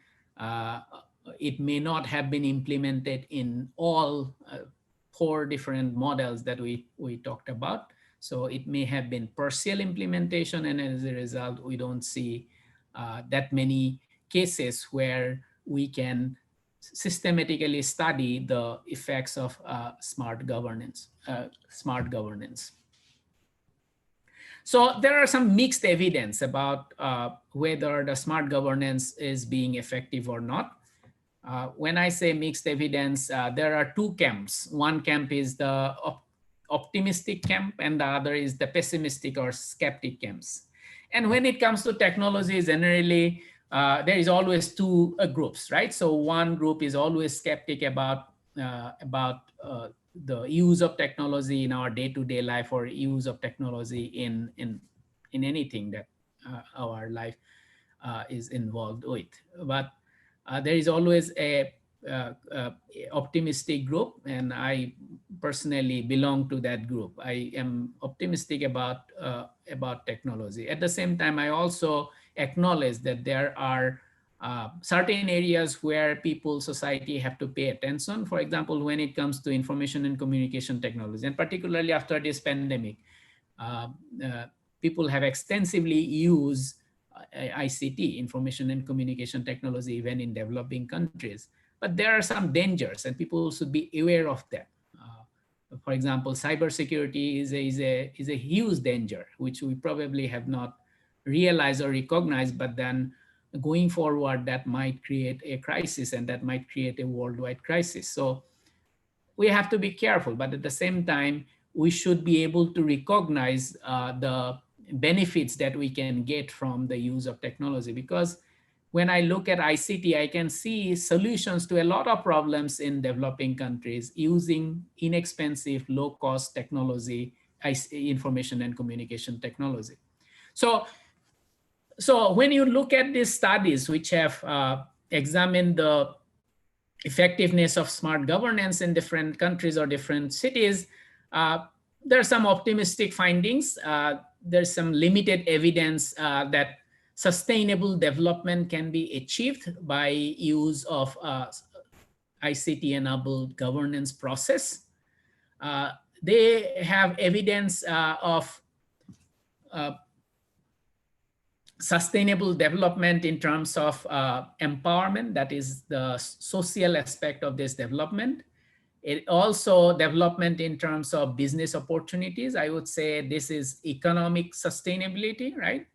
it may not have been implemented in all 4 different models that we talked about. So it may have been partial implementation, and as a result, we don't see that many cases where we can systematically study the effects of smart governance. So there are some mixed evidence about whether the smart governance is being effective or not. When I say mixed evidence, there are 2 camps. One camp is the optimistic camp, and the other is the pessimistic or skeptic camps. And when it comes to technology, generally, there is always 2 groups, right? So one group is always skeptic about the use of technology in our day-to-day life, or use of technology in anything that our life is involved with. But there is always a optimistic group, and I personally belong to that group. I am optimistic about technology. At the same time, I also acknowledge that there are certain areas where people, society have to pay attention. For example, when it comes to information and communication technology, and particularly after this pandemic, uh, uh, people have extensively used ICT, information and communication technology, even in developing countries. But there are some dangers, and people should be aware of that. For example, cybersecurity is a huge danger, which we probably have not realized or recognized, but then going forward, that might create a crisis, and that might create a worldwide crisis. So we have to be careful, but at the same time, we should be able to recognize the benefits that we can get from the use of technology. Because when I look at ICT, I can see solutions to a lot of problems in developing countries using inexpensive, low-cost technology, information and communication technology. So So when you look at these studies which have examined the effectiveness of smart governance in different countries or different cities, there are some optimistic findings. There's some limited evidence that sustainable development can be achieved by use of ICT-enabled governance process. They have evidence of sustainable development in terms of empowerment, that is the social aspect of this development. It also development in terms of business opportunities. I would say this is economic sustainability, right?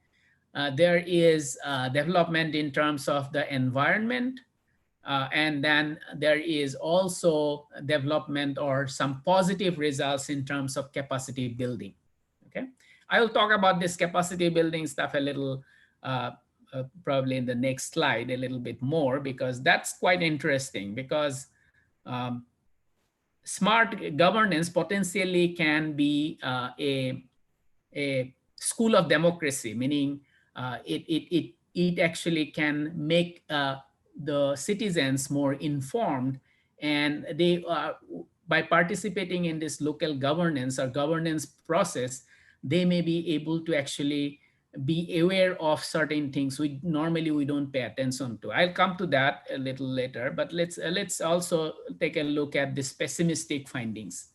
There is development in terms of the environment, and then there is also development or some positive results in terms of capacity building. Okay, I will talk about this capacity building stuff a little probably in the next slide a little bit more, because that's quite interesting, because smart governance potentially can be a school of democracy, meaning it actually can make the citizens more informed, and they by participating in this local governance or governance process, they may be able to actually be aware of certain things we don't pay attention to. I'll come to that a little later, but let's also take a look at the pessimistic findings.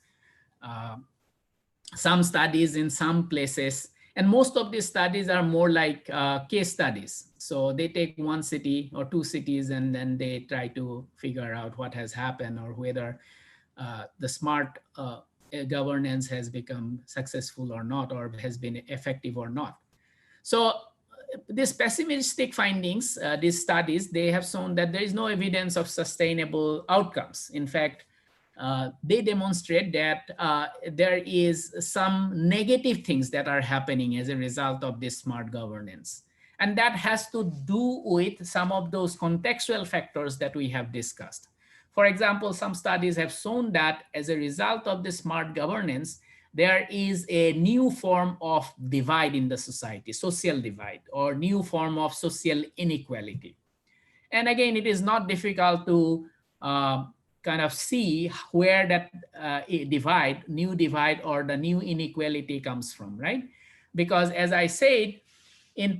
Some studies in some places, and most of these studies are more like case studies. So they take one city or two cities and then they try to figure out what has happened or whether the smart governance has become successful or not, or has been effective or not. So these pessimistic findings, these studies, they have shown that there is no evidence of sustainable outcomes. In fact, they demonstrate that there is some negative things that are happening as a result of this smart governance. And that has to do with some of those contextual factors that we have discussed. For example, some studies have shown that as a result of the smart governance, there is a new form of divide in the society, social divide, or new form of social inequality. And again, it is not difficult to kind of see where that new divide or the new inequality comes from, right? Because as I said,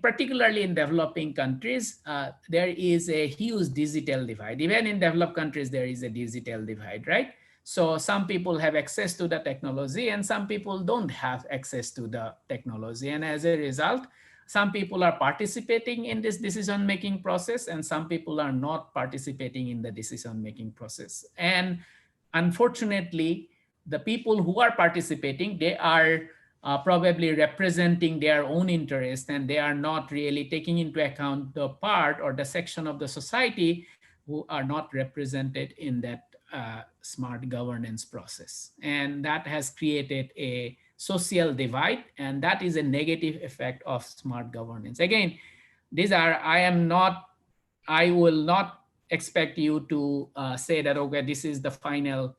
particularly in developing countries, there is a huge digital divide. Even in developed countries, there is a digital divide, right? So some people have access to the technology and some people don't have access to the technology. And as a result, some people are participating in this decision-making process and some people are not participating in the decision-making process. And unfortunately, the people who are participating, they are probably representing their own interest, and they are not really taking into account the part or the section of the society who are not represented in that smart governance process. And that has created a social divide, and that is a negative effect of smart governance. Again, I will not expect you to say that, okay, this is the final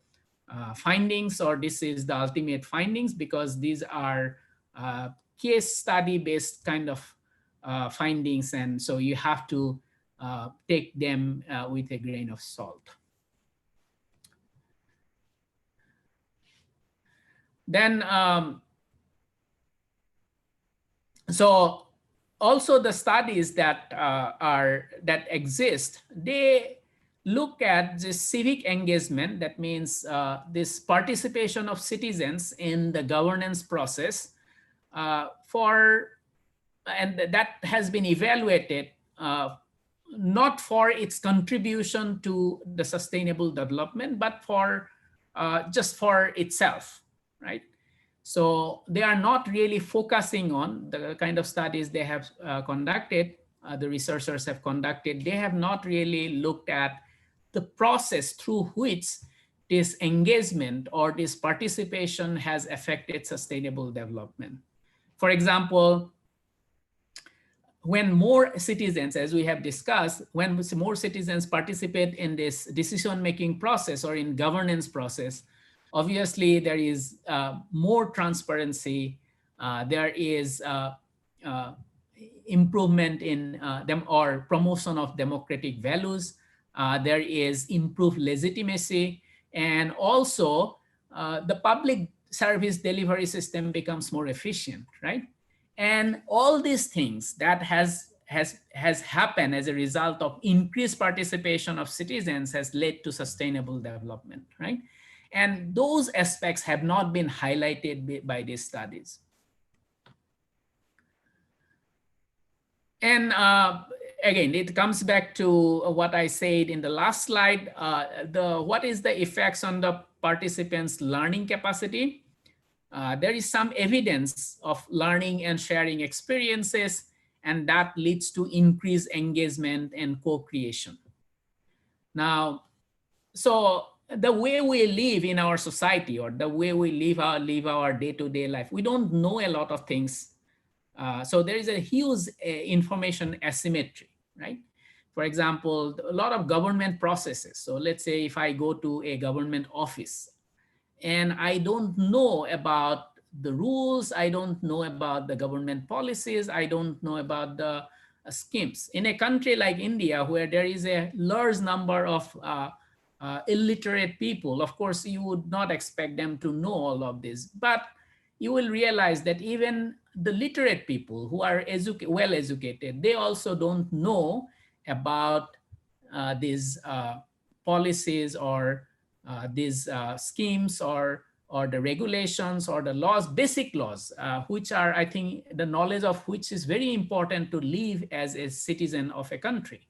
findings or this is the ultimate findings, because these are case study based kind of findings, and so you have to take them with a grain of salt. Then so also the studies that exist, they look at the civic engagement. That means this participation of citizens in the governance process and that has been evaluated not for its contribution to the sustainable development, but for just for itself, right? So they are not really focusing on the kind of studies they have conducted, the researchers have conducted. They have not really looked at the process through which this engagement or this participation has affected sustainable development. For example, when more citizens, as we have discussed, when more citizens participate in this decision-making process or in governance process, obviously there is more transparency, there is improvement in them or promotion of democratic values. There is improved legitimacy, and also the public service delivery system becomes more efficient, right? And all these things that has happened as a result of increased participation of citizens has led to sustainable development, right? And those aspects have not been highlighted by these studies. And again, it comes back to what I said in the last slide. What is the effects on the participants' learning capacity? There is some evidence of learning and sharing experiences, and that leads to increased engagement and co-creation. Now, so the way we live in our society, or the way we live our day-to-day life, we don't know a lot of things. So there is a huge information asymmetry, right? For example, a lot of government processes. So let's say if I go to a government office and I don't know about the rules, I don't know about the government policies, I don't know about the schemes. In a country like India, where there is a large number of illiterate people, of course, you would not expect them to know all of this. But you will realize that even the literate people who are well educated, they also don't know about these policies or these schemes or the regulations or the laws, basic laws, which are, I think, the knowledge of which is very important to live as a citizen of a country.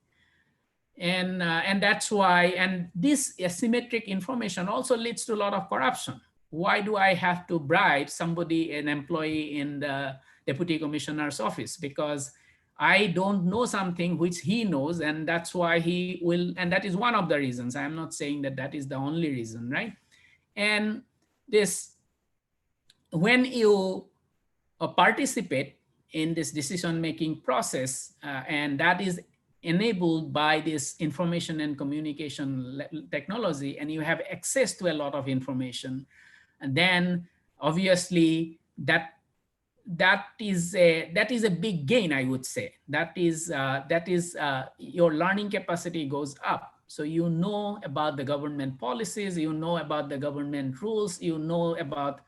And that's why, and this asymmetric information also leads to a lot of corruption. Why do I have to bribe somebody, an employee in the deputy commissioner's office? Because I don't know something which he knows, and that's why he will, and that is one of the reasons. I'm not saying that that is the only reason, right? And this, when you participate in this decision-making process, and that is enabled by this information and communication technology, and you have access to a lot of information, and then obviously that is a big gain, I would say. That is your learning capacity goes up. So you know about the government policies, you know about the government rules, you know about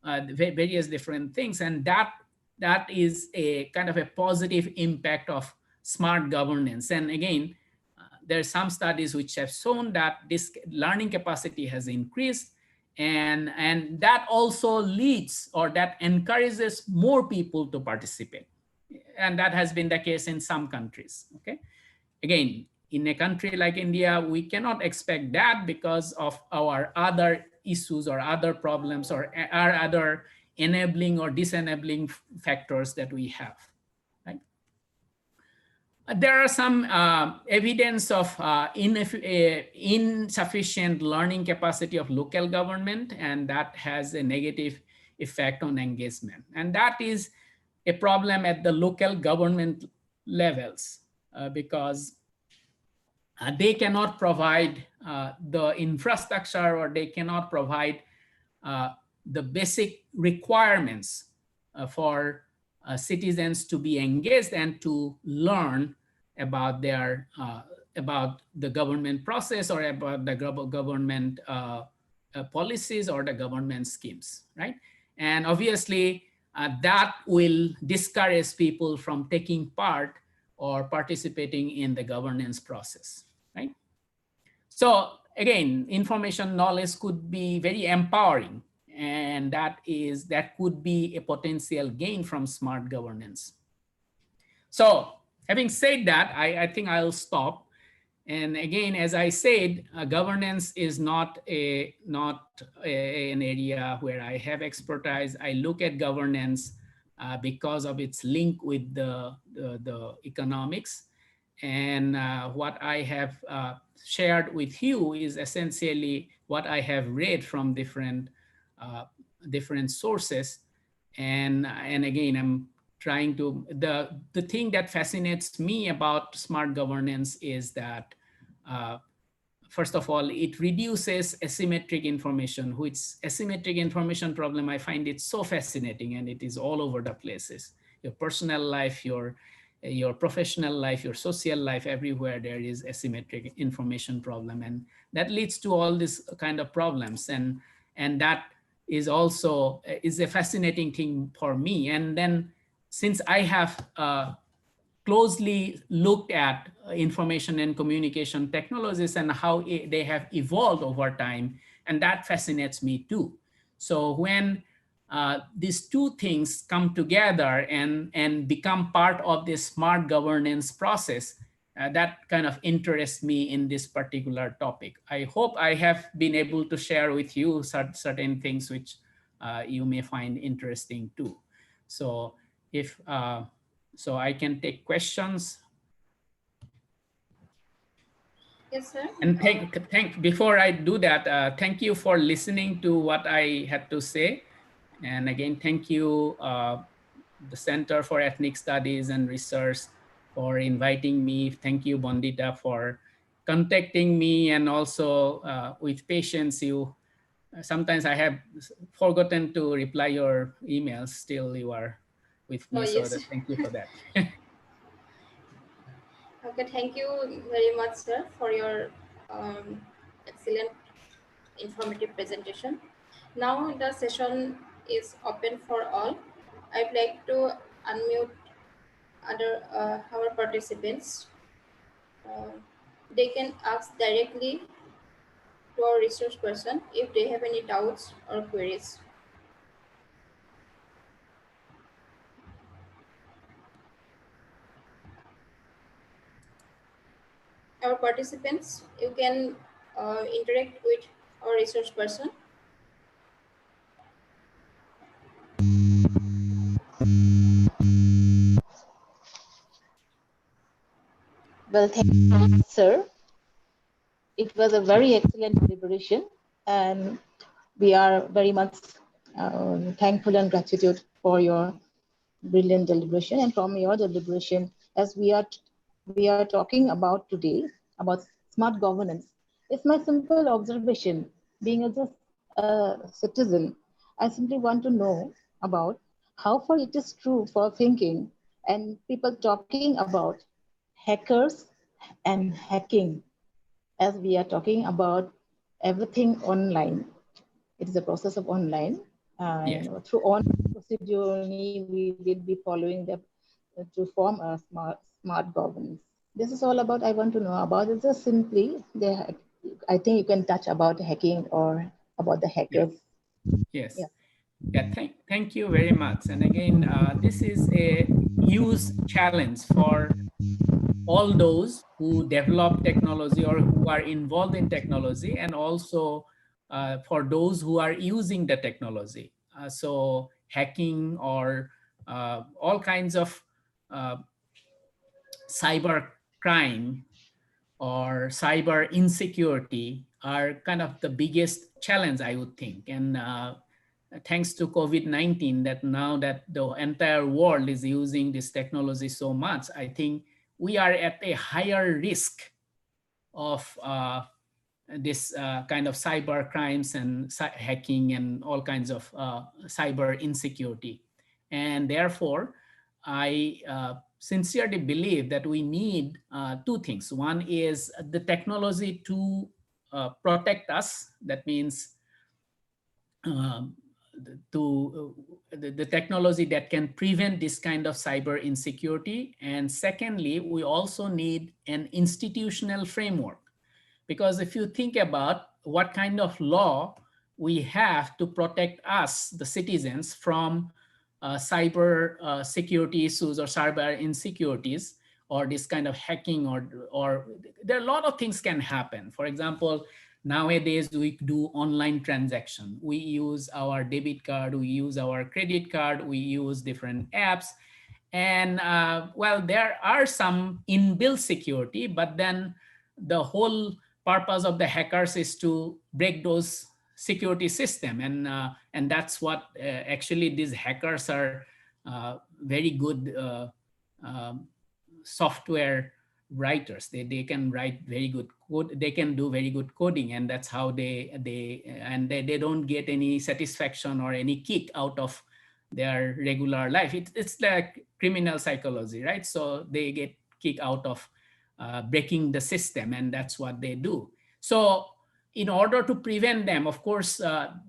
various different things, and that is a kind of a positive impact of smart governance. And again, there are some studies which have shown that this learning capacity has increased, and that also leads, or that encourages more people to participate. And that has been the case in some countries, okay? Again, in a country like India, we cannot expect that because of our other issues or other problems or our other enabling or disenabling factors that we have, right? There are some evidence of insufficient learning capacity of local government, and that has a negative effect on engagement. And that is a problem at the local government levels because they cannot provide the infrastructure, or they cannot provide the basic requirements for citizens to be engaged and to learn about their about the government process, or about the government policies or the government schemes, right? And obviously that will discourage people from taking part or participating in the governance process, right? So again, information knowledge could be very empowering, and that could be a potential gain from smart governance. So having said that, I think I'll stop. And again, as I said, governance is not an area where I have expertise. I look at governance because of its link with the economics. And what I have shared with you is essentially what I have read from different sources. And again, I'm trying to, the thing that fascinates me about smart governance is that first of all, it reduces asymmetric information, which asymmetric information problem, I find it so fascinating, and it is all over the places. your personal life, your professional life, your social life, everywhere there is asymmetric information problem, and that leads to all these kind of problems. And that is also is a fascinating thing for me. And then since I have closely looked at information and communication technologies and how they have evolved over time, and that fascinates me too. So when these two things come together and become part of this smart governance process, that kind of interests me in this particular topic. I hope I have been able to share with you certain things which you may find interesting too. So if so I can take questions. Yes, sir. And before I do that, thank you for listening to what I had to say. And again, thank you, the Center for Ethnic Studies and Research, for inviting me. Thank you, Bondita, for contacting me, and also with patience, you sometimes I have forgotten to reply your emails. Still, you are with Oh, me, so yes. thank you for that. Okay, thank you very much, sir, for your excellent informative presentation. Now the session is open for all. I'd like to unmute other our participants. Uh, they can ask directly to our resource person if they have any doubts or queries. Our participants, you can interact with our resource person. Well, thank you, sir. It was a very excellent deliberation, and we are very much thankful and gratitude for your brilliant deliberation. And from your deliberation, as we are talking about today about smart governance, it's my simple observation. Being a just a citizen, I simply want to know about how far it is true for thinking and people talking about hackers and hacking, as we are talking about everything online. It is a process of online. Yes. Through online procedure only, we will be following the to form a smart governance. This is all about. I want to know about it. Just simply, I think you can touch about hacking or about the Yes. hackers. Yes. Yeah. Yeah, thank you very much. And again, this is a huge challenge for all those who develop technology or who are involved in technology, and also for those who are using the technology. So hacking or all kinds of uh, cyber crime or cyber insecurity are kind of the biggest challenge, I would think. And thanks to COVID-19, that now that the entire world is using this technology so much, I think we are at a higher risk of this kind of cyber crimes and hacking and all kinds of cyber insecurity. And therefore, I sincerely believe that we need two things. One is the technology to protect us. That means um, the technology that can prevent this kind of cyber insecurity. And secondly, we also need an institutional framework, because if you think about what kind of law we have to protect us, the citizens, from cyber security issues or cyber insecurities, or this kind of hacking, or there are a lot of things can happen. For example, nowadays we do online transaction. We use our debit card, we use our credit card, we use different apps. And well, there are some inbuilt security, but then the whole purpose of the hackers is to break those security system. And that's what actually these hackers are very good software writers. They can write very good code, they can do very good coding, and that's how they don't get any satisfaction or any kick out of their regular life. It's like criminal psychology, right? So they get kicked out of breaking the system, and that's what they do. So in order to prevent them, of course,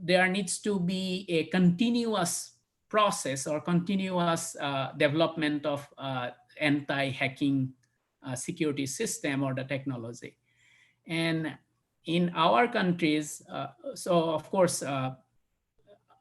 there needs to be a continuous process or continuous development of anti-hacking security system or the technology. And in our countries, so of course,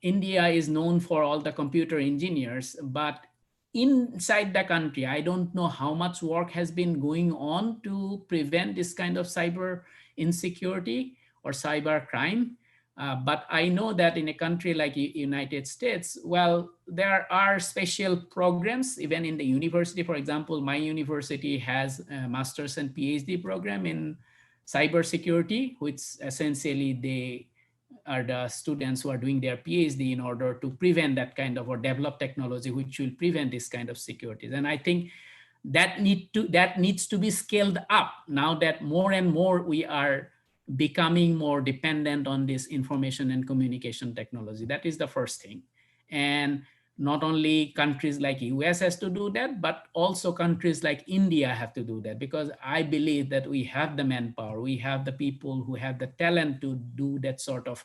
India is known for all the computer engineers, but inside the country, I don't know how much work has been going on to prevent this kind of cyber insecurity or cyber crime. But I know that in a country like United States, well, there are special programs, even in the university. For example, my university has a master's and PhD program in cybersecurity, which essentially they are the students who are doing their PhD in order to prevent that kind of or develop technology which will prevent this kind of securities. And I think that needs to be scaled up now that more and more we are becoming more dependent on this information and communication technology. That is the first thing. And not only countries like US has to do that, but also countries like India have to do that, because I believe that we have the manpower, we have the people who have the talent to do that sort of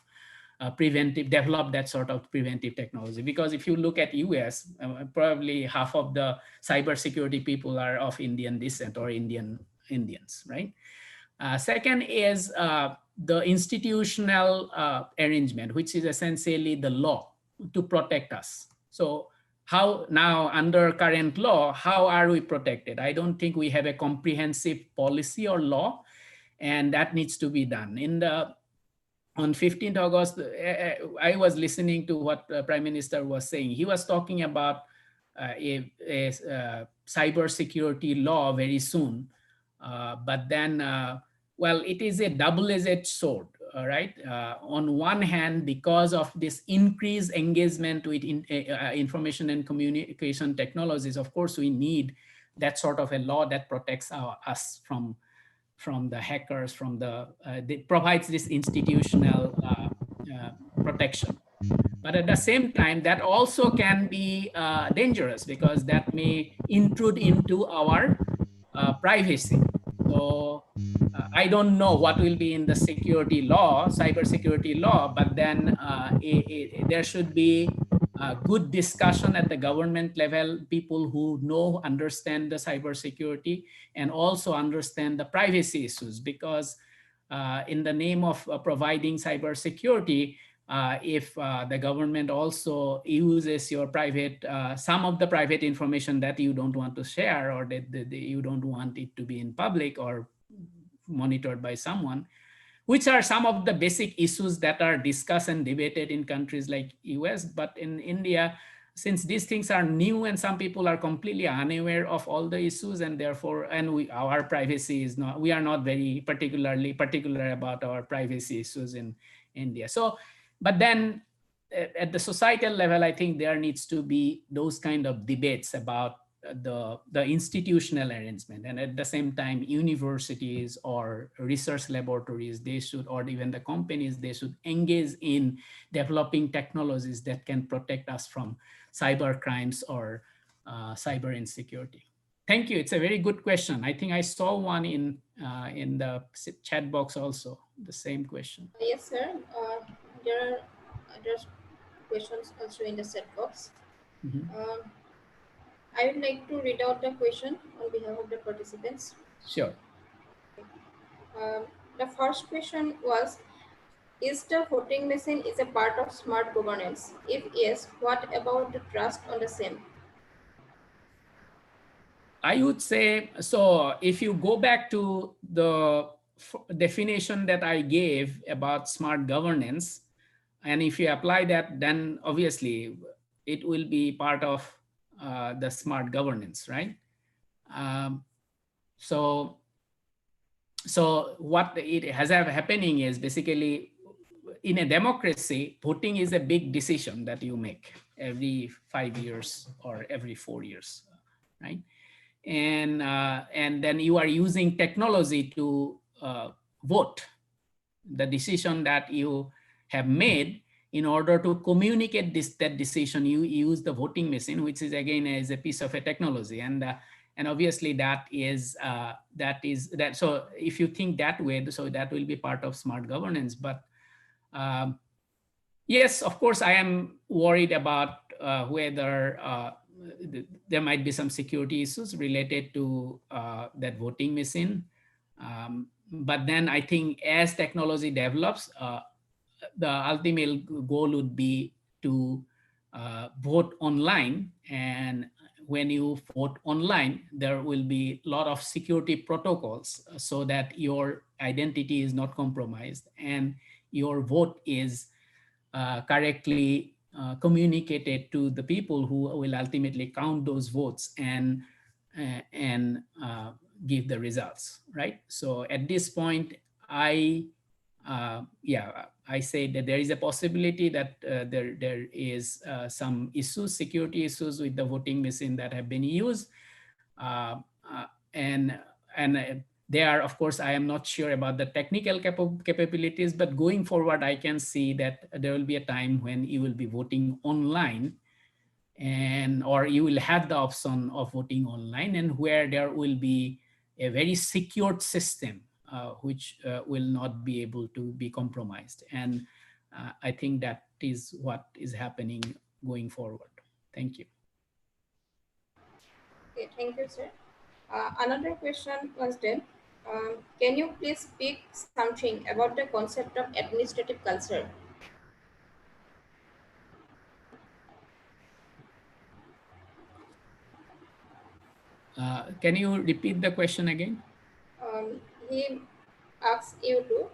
develop that sort of preventive technology. Because if you look at US, probably half of the cybersecurity people are of Indian descent or Indians, right? Second is the institutional arrangement, which is essentially the law to protect us. So how now under current law, how are we protected? I don't think we have a comprehensive policy or law, and that needs to be done. On 15th August, I was listening to what Prime Minister was saying. He was talking about a cybersecurity law very soon. But then, well, it is a double-edged sword, right? On one hand, because of this increased engagement with information and communication technologies, of course, we need that sort of a law that protects us from the hackers, that provides this institutional protection. But at the same time, that also can be dangerous because that may intrude into our privacy. So I don't know what will be in the security law, cybersecurity law, but then there should be good discussion at the government level, people who understand the cybersecurity and also understand the privacy issues, because in the name of providing cybersecurity, if the government also uses your private, some of the private information that you don't want to share or that you don't want it to be in public or monitored by someone, which are some of the basic issues that are discussed and debated in countries like US. But in India, since these things are new and some people are completely unaware of all the issues, and therefore, our privacy is not, we are not very particular about our privacy issues in India. So, but then at the societal level, I think there needs to be those kind of debates about the institutional arrangement, and at the same time universities or research laboratories, they should, or even the companies, they should engage in developing technologies that can protect us from cyber crimes or cyber insecurity. Thank you. It's a very good question. I think I saw one in the chat box also, the same question. Yes, sir. There are other questions also in the chat box. I would like to read out the question on behalf of the participants. Sure. The first question was, is the voting machine is a part of smart governance? If yes, what about the trust on the same? I would say, so if you go back to the definition that I gave about smart governance, and if you apply that, then obviously it will be part of the smart governance, right? So what it has happening is basically, in a democracy, voting is a big decision that you make every 5 years or every 4 years, right? And then you are using technology to vote. The decision that you have made in order to communicate that decision, you use the voting machine, which is again is a piece of a technology, and obviously that is that. So if you think that way, so that will be part of smart governance. But um, yes, of course, I am worried about whether there might be some security issues related to that voting machine. But then I think as technology develops, the ultimate goal would be to vote online. And when you vote online, there will be a lot of security protocols so that your identity is not compromised and your vote is correctly communicated to the people who will ultimately count those votes and give the results, right? So at this point, I say that there is a possibility that there is some issues, security issues with the voting machine that have been used, uh, uh, and and they are, of course, I am not sure about the technical capabilities, but going forward, I can see that there will be a time when you will be voting online, and or you will have the option of voting online, and where there will be a very secured system which will not be able to be compromised. And I think that is what is happening going forward. Thank you. Okay, thank you, sir. Another question was then, can you please speak something about the concept of administrative culture? Can you repeat the question again? He asks you to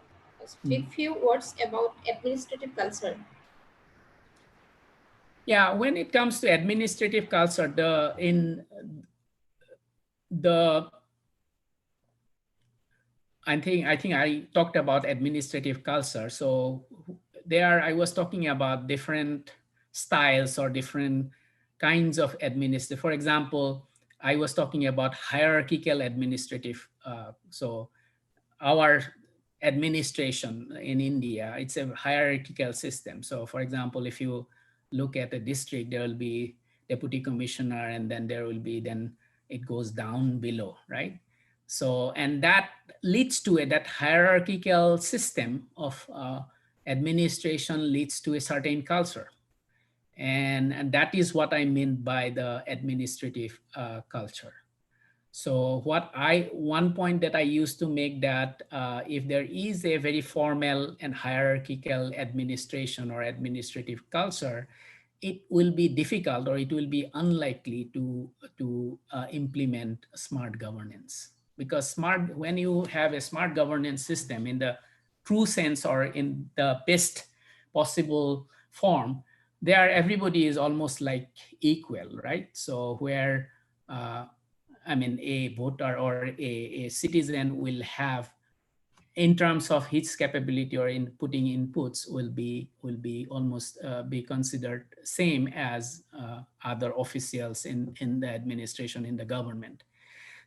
speak few words about administrative culture. Yeah, when it comes to administrative culture, the I think I talked about administrative culture. So there I was talking about different styles or different kinds of administrative. For example, I was talking about hierarchical administrative. So our administration in India, it's a hierarchical system. So for example, if you look at a district, there will be deputy commissioner, and then there will be, then it goes down below, right? So, and that leads to that hierarchical system of administration leads to a certain culture. And that is what I mean by the administrative culture. So one point that I used to make, that if there is a very formal and hierarchical administration or administrative culture, it will be difficult, or it will be unlikely to implement smart governance. Because when you have a smart governance system in the true sense, or in the best possible form, there everybody is almost like equal, right? So where I mean, a voter or a citizen will have, in terms of his capability or in putting inputs, will be almost be considered same as other officials in the administration, in the government.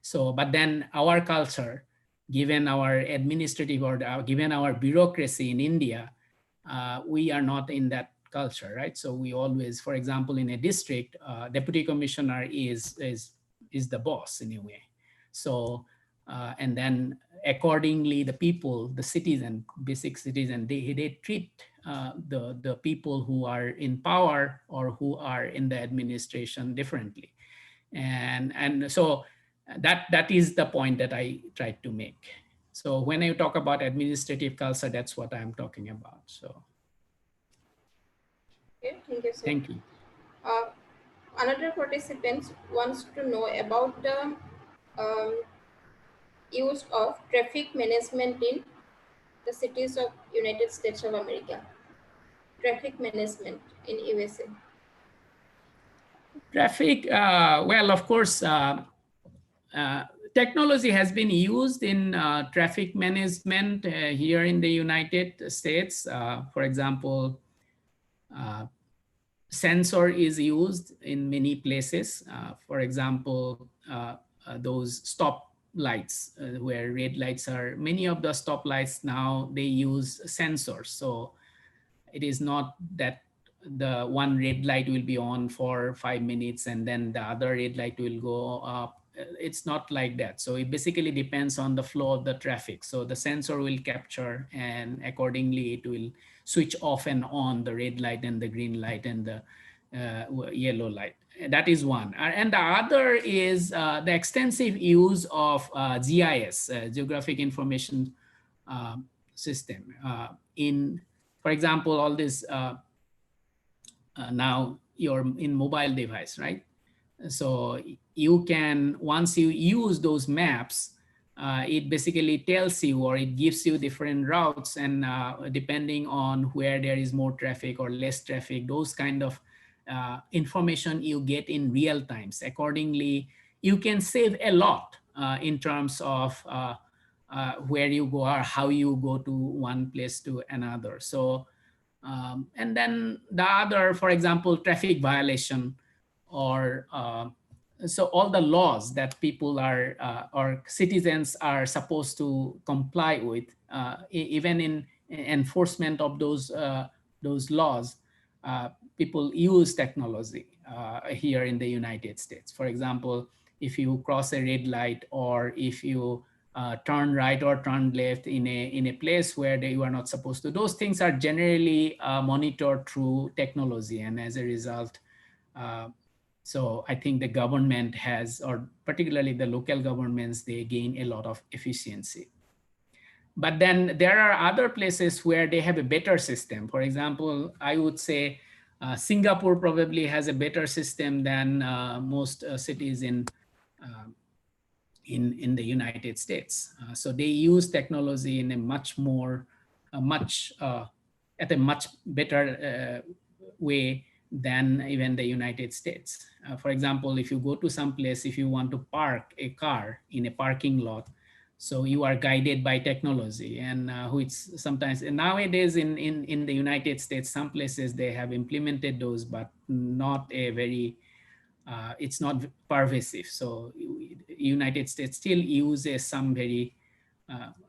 So, but then our culture, given our administrative, or given our bureaucracy in India, we are not in that culture, right? So we always, for example, in a district, deputy commissioner is the boss in a way. So, and then accordingly, the people, the citizen, basic citizen, they treat the people who are in power or who are in the administration differently. And so that is the point that I tried to make. So when I talk about administrative culture, that's what I'm talking about. So Okay, thank you, sir. thank you. Another participant wants to know about the use of traffic management in the cities of United States of America. Traffic management in USA. Traffic, well, of course, technology has been used in traffic management here in the United States. For example, sensor is used in many places. For example, those stop lights where red lights are, many of the stop lights now, they use sensors. So It is not that the one red light will be on for 5 minutes and then the other red light will go up. It's not like that. So it basically depends on the flow of the traffic. So the sensor will capture, and accordingly it will switch off and on the red light and the green light and the yellow light. That is one. And the other is the extensive use of GIS, Geographic Information System. For example, all this now you're in mobile device, right? So you can, once you use those maps, it basically tells you, or it gives you different routes, and depending on where there is more traffic or less traffic, those kind of information you get in real times. Accordingly, you can save a lot in terms of where you go or how you go to one place to another. So and then the other, for example, traffic violation, or so all the laws that people are or citizens are supposed to comply with, even in enforcement of those laws, people use technology here in the United States. For example, if you cross a red light, or if you turn right or turn left in a place where you are not supposed to, those things are generally monitored through technology, and as a result, uh, so I think the government has, or particularly the local governments, they gain a lot of efficiency. But then there are other places where they have a better system. For example, I would say Singapore probably has a better system than most cities uh, in the United States. So they use technology in a much more, much at a much better way than even the United States. For example, if you go to some place, if you want to park a car in a parking lot, so you are guided by technology, and which sometimes nowadays in the United States, some places they have implemented those, but not a very it's not pervasive. So United States still uses some very,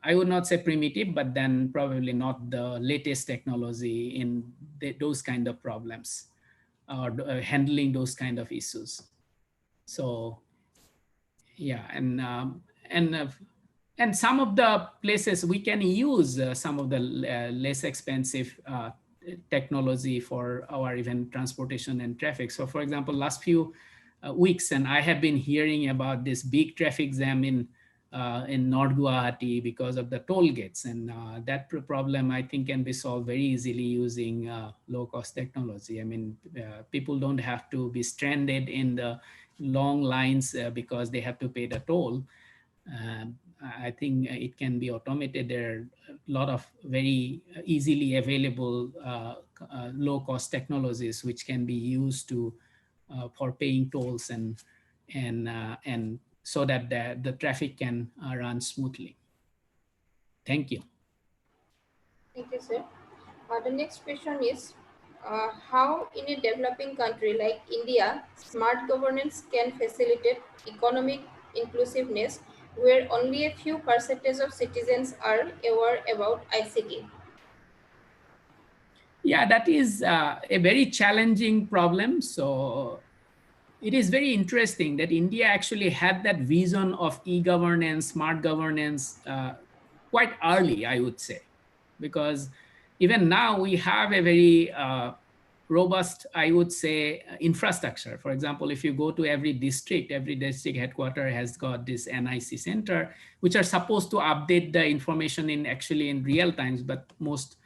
I would not say primitive, but then probably not the latest technology in those kind of problems, or handling those kind of issues. So yeah, and and some of the places we can use some of the less expensive technology for our even transportation and traffic. So for example, last few weeks, and I have been hearing about this big traffic jam in North Guwahati because of the toll gates, and that problem I think can be solved very easily using low cost technology. I mean, people don't have to be stranded in the long lines because they have to pay the toll. I think it can be automated. There are a lot of very easily available low cost technologies which can be used to for paying tolls, and so that the traffic can run smoothly. Thank you. Thank you, sir. The next question is, how in a developing country like India, smart governance can facilitate economic inclusiveness where only a few percentage of citizens are aware about ICT? Yeah, that is a very challenging problem. So it is very interesting that India actually had that vision of e-governance, smart governance quite early, I would say, because even now we have a very robust, I would say, infrastructure. For example, if you go to every district headquarter has got this NIC center, which are supposed to update the information in actually in real times, but most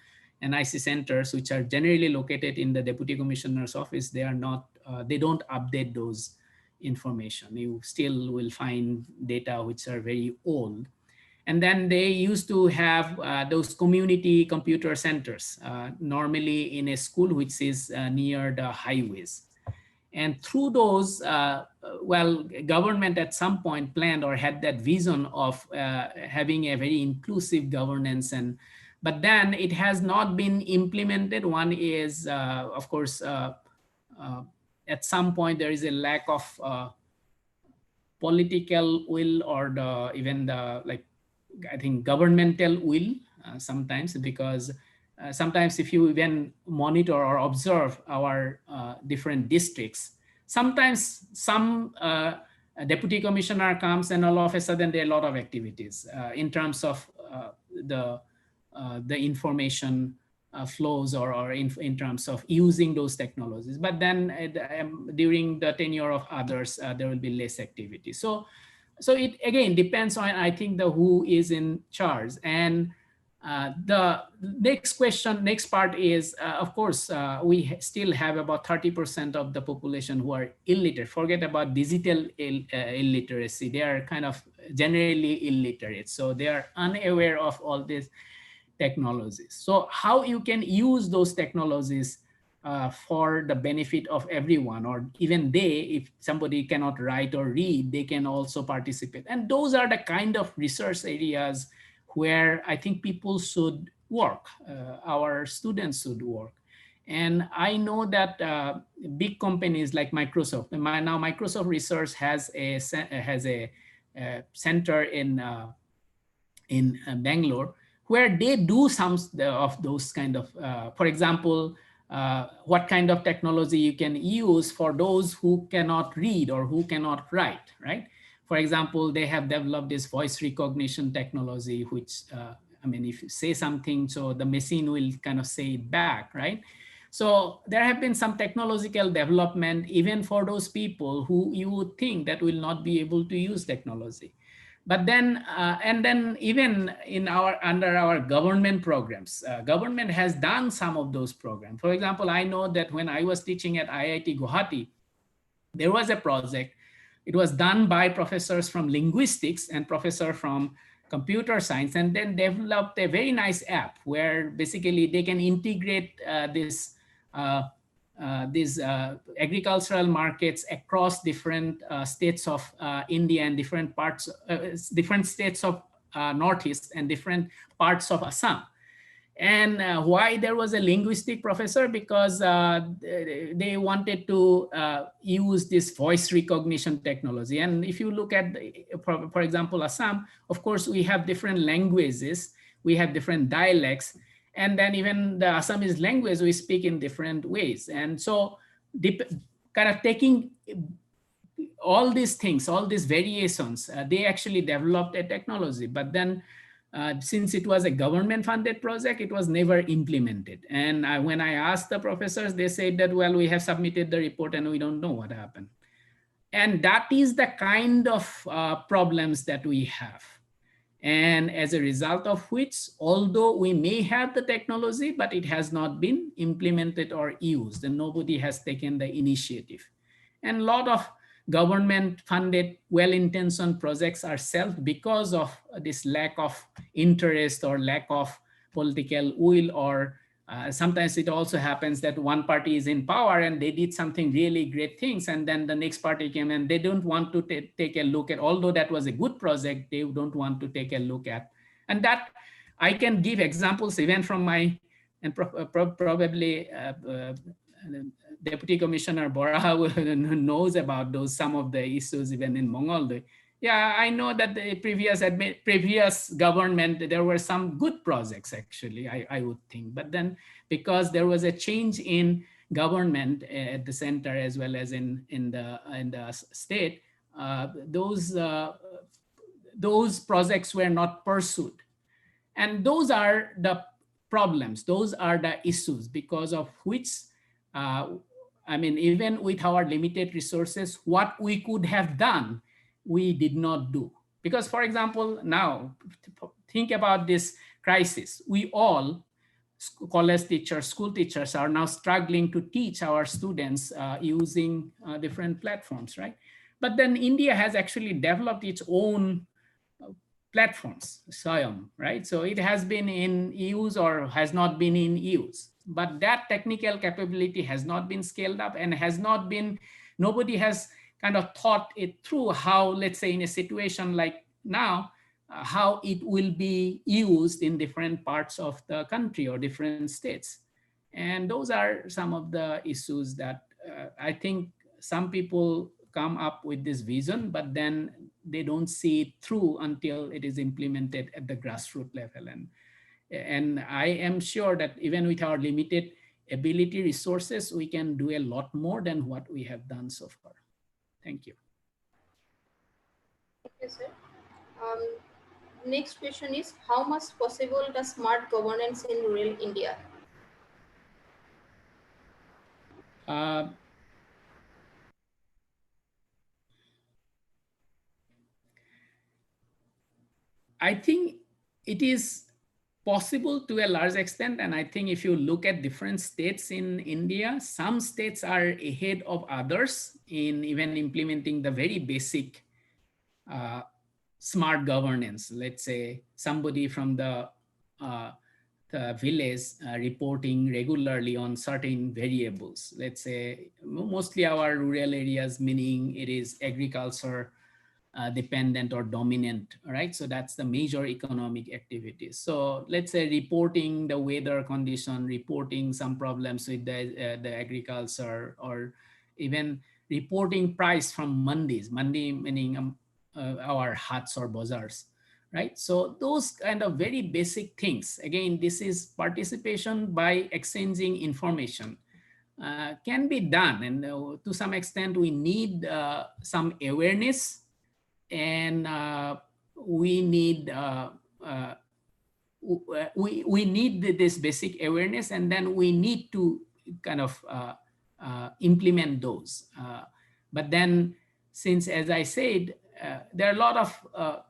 NIC centers, which are generally located in the Deputy Commissioner's office, they are not, they don't update those information. You still will find data which are very old. And then they used to have those community computer centers, normally in a school which is near the highways. And through those, well, government at some point planned or had that vision of having a very inclusive governance, but then it has not been implemented. One is, of course, at some point there is a lack of political will, or even the, like, I think governmental will sometimes, because sometimes if you even monitor or observe our different districts, sometimes some deputy commissioner comes and all of a sudden there are a lot of activities in terms of the the information flows or in terms of using those technologies. But then during the tenure of others, there will be less activity. So it again depends on, I think, the who is in charge. And the next part is, of course, we still have about 30% of the population who are illiterate. Forget about digital illiteracy. They are kind of generally illiterate. So they are unaware of all these technologies. So how you can use those technologies for the benefit of everyone, or even they, if somebody cannot write or read, they can also participate. And those are the kind of research areas where I think people should work, our students should work. And I know that big companies like Microsoft, now Microsoft Research has a center in Bangalore, where they do some of those kind of, for example, what kind of technology you can use for those who cannot read or who cannot write, right? For example, they have developed this voice recognition technology, which, I mean, if you say something, so the machine will kind of say it back, right? So there have been some technological development even for those people who you would think that will not be able to use technology. But then, and then even in under our government programs, government has done some of those programs. For example, I know that when I was teaching at IIT Guwahati, there was a project. It was done by professors from linguistics and professor from computer science, and then developed a very nice app where basically they can integrate these agricultural markets across different states of India and different parts, different states of Northeast and different parts of Assam. And why there was a linguistic professor? Because they wanted to use this voice recognition technology. And if you look at, for example, Assam, of course, we have different languages, we have different dialects, and then even the Assamese language we speak in different ways. And so kind of taking all these things, all these variations, they actually developed a technology. But then since it was a government funded project, it was never implemented. And when I asked the professors, they said that, well, we have submitted the report and we don't know what happened. And that is the kind of problems that we have. And as a result of which, although we may have the technology, but it has not been implemented or used, and nobody has taken the initiative. And a lot of government funded well-intentioned projects are shelved because of this lack of interest or lack of political will, or sometimes it also happens that one party is in power and they did something really great things, and then the next party came and they don't want to take a look at, although that was a good project, they don't want to take a look at. And that I can give examples even from my, and probably Deputy Commissioner Bora knows about those, some of the issues even in Mongoldoy. Yeah, I know that the previous government, there were some good projects actually, I would think. But then because there was a change in government at the center as well as in the state, those projects were not pursued. And those are the problems, those are the issues because of which, I mean, even with our limited resources, what we could have done, we did not do. Because, for example, now, think about this crisis. We all, college teachers, school teachers, are now struggling to teach our students using different platforms, right? But then India has actually developed its own platforms, SIAM, right? So it has been in use or has not been in use. But that technical capability has not been scaled up and has not been, nobody has kind of thought it through how, let's say in a situation like now, how it will be used in different parts of the country or different states. And those are some of the issues that I think some people come up with this vision, but then they don't see it through until it is implemented at the grassroots level. And I am sure that even with our limited ability resources, we can do a lot more than what we have done so far. Thank you. Thank you, sir. Next question is, how much possible the smart governance in rural India? Uh, I think it is possible to a large extent. And I think if you look at different states in India, some states are ahead of others in even implementing the very basic uh, smart governance. Let's say somebody from the village reporting regularly on certain variables. Let's say mostly our rural areas, meaning it is agriculture dependent or dominant, right? So that's the major economic activities. So let's say reporting the weather condition, reporting some problems with the agriculture, or even reporting price from mandis. Mandi meaning our huts or bazaars, right? So those kind of very basic things. Again, this is participation by exchanging information. Can be done, and to some extent we need some awareness, and we need we need this basic awareness, and then we need to kind of implement those. But then, since, as I said, there are a lot of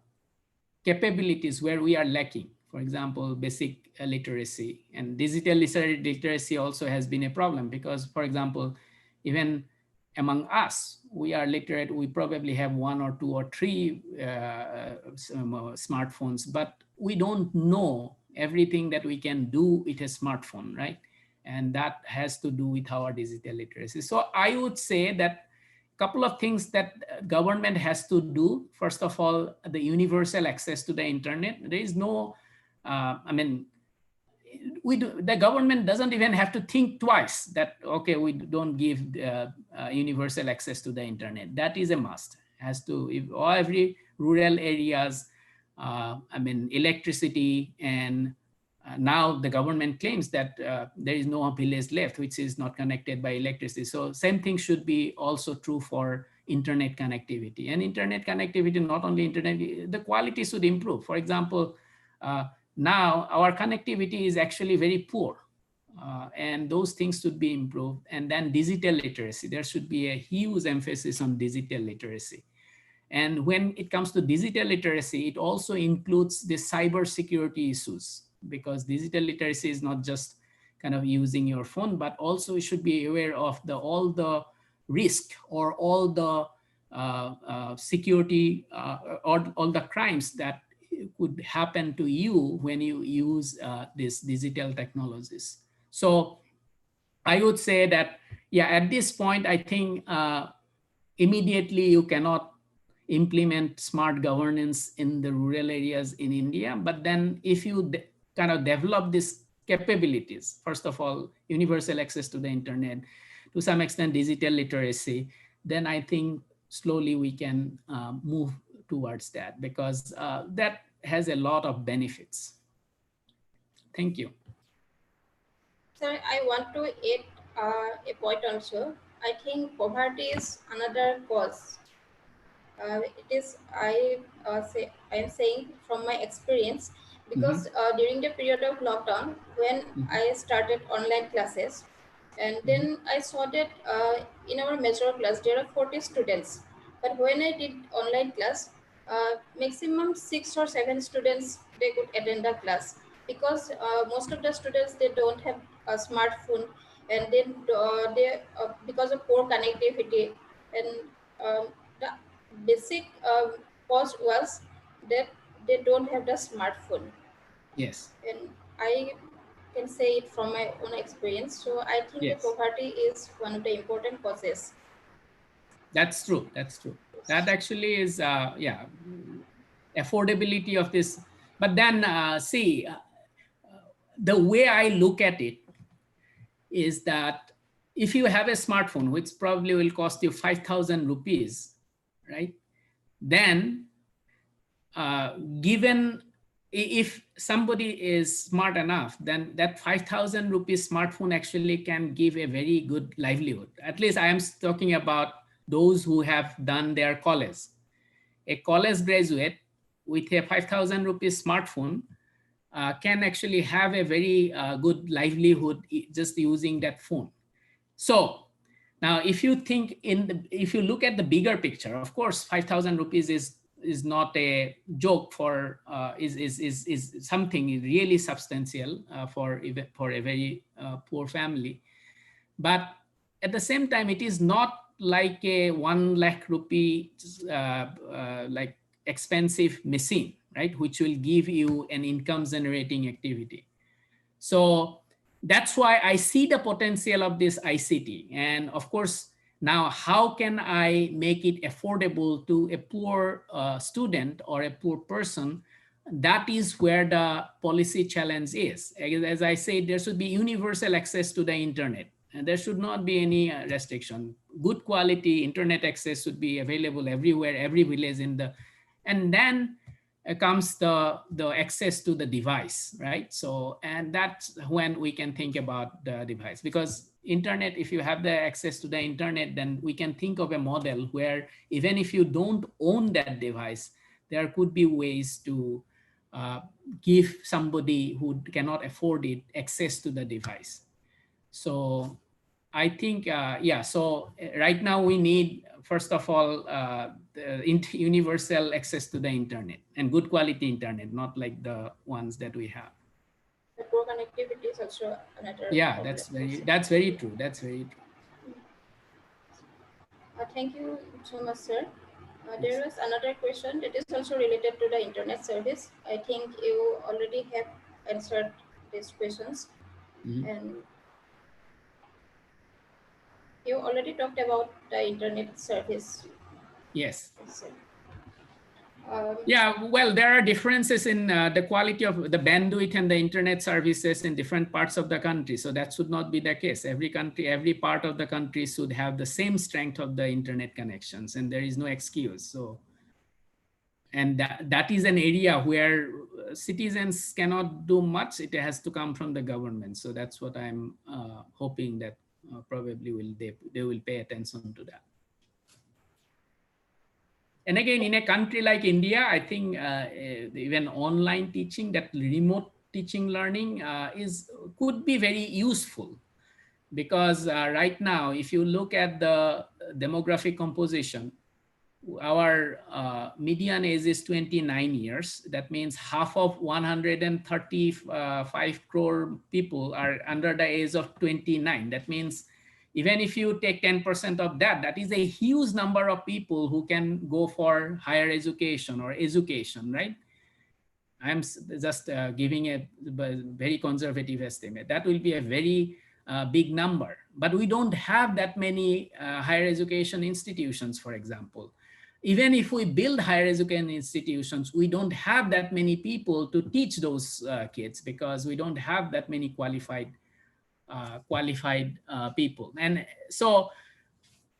capabilities where we are lacking. For example, basic literacy, and digital literacy also has been a problem because, for example, even among us, we are literate, we probably have one or two or three smartphones, but we don't know everything that we can do with a smartphone, right? And that has to do with our digital literacy. So I would say that couple of things that government has to do. First of all, the universal access to the internet. There is no, I mean, the government doesn't even have to think twice that, okay, we don't give universal access to the internet. That is a must. Has to, if every rural areas, I mean, electricity, and now the government claims that there is no village left which is not connected by electricity. So same thing should be also true for internet connectivity. And internet connectivity, not only internet, the quality should improve. For example, now our connectivity is actually very poor, and those things should be improved. And then digital literacy, there should be a huge emphasis on digital literacy. And when it comes to digital literacy, it also includes the cyber security issues, because digital literacy is not just kind of using your phone, but also you should be aware of all the risk, or all the security, or all the crimes that could happen to you when you use these digital technologies. So I would say that, yeah, at this point, I think immediately you cannot implement smart governance in the rural areas in India. But then if you kind of develop these capabilities, first of all, universal access to the internet, to some extent digital literacy, then I think slowly we can move towards that, because that has a lot of benefits. Thank you. Sir, I want to add a point also. I think poverty is another cause. It is, I am saying from my experience, because during the period of lockdown, when I started online classes, and then I saw that in our major class there are 40 students, but when I did online class, maximum 6 or 7 students they could attend the class, because most of the students they don't have a smartphone, and then because of poor connectivity, and the basic cause was that they don't have the smartphone. Yes. And I can say it from my own experience. So I think the Yes. poverty is one of the important causes. That's true. That's true. That actually is, yeah, affordability of this. But then, see, the way I look at it is that if you have a smartphone, which probably will cost you 5,000 rupees, right? Then, given if somebody is smart enough, then that 5,000 rupees smartphone actually can give a very good livelihood. At least I am talking about those who have done their college. A college graduate with a 5,000 rupees smartphone can actually have a very good livelihood just using that phone. So now, if you think if you look at the bigger picture, of course, 5,000 rupees is not a joke for is something really substantial for a very poor family. But at the same time, it is not like a 1 lakh rupee like expensive machine, right? Which will give you an income generating activity. So that's why I see the potential of this ICT. And of course, now how can I make it affordable to a poor student or a poor person? That is where the policy challenge is. As I said, there should be universal access to the internet. And there should not be any restriction. Good quality internet access should be available everywhere, every village in the, and then comes the access to the device, right? So, and that's when we can think about the device, because internet, if you have the access to the internet, then we can think of a model where even if you don't own that device, there could be ways to give somebody who cannot afford it access to the device. So I think, yeah, so right now we need, first of all, universal access to the internet and good quality internet, not like the ones that we have. The poor connectivity is also another Yeah, problem. that's very true. That's very true. Thank you so much, sir. There was another question that is also related to the internet service. I think you already have answered these questions. Mm-hmm. And you already talked about the internet service. Yes. Um, Yeah, well, there are differences in the quality of the bandwidth and the internet services in different parts of the country. So that should not be the case. Every country, every part of the country should have the same strength of the internet connections, and there is no excuse. So, and that is an area where citizens cannot do much. It has to come from the government. So that's what I'm hoping that probably they will pay attention to that. And again, in a country like India, I think even online teaching, that remote teaching learning could be very useful, because right now, if you look at the demographic composition, our median age is 29 years. That means half of 135 crore people are under the age of 29. That means even if you take 10% of that, that is a huge number of people who can go for higher education or education, right? I'm just giving a very conservative estimate. That will be a very big number. But we don't have that many higher education institutions, for example. Even if we build higher education institutions, we don't have that many people to teach those kids, because we don't have that many qualified people. And so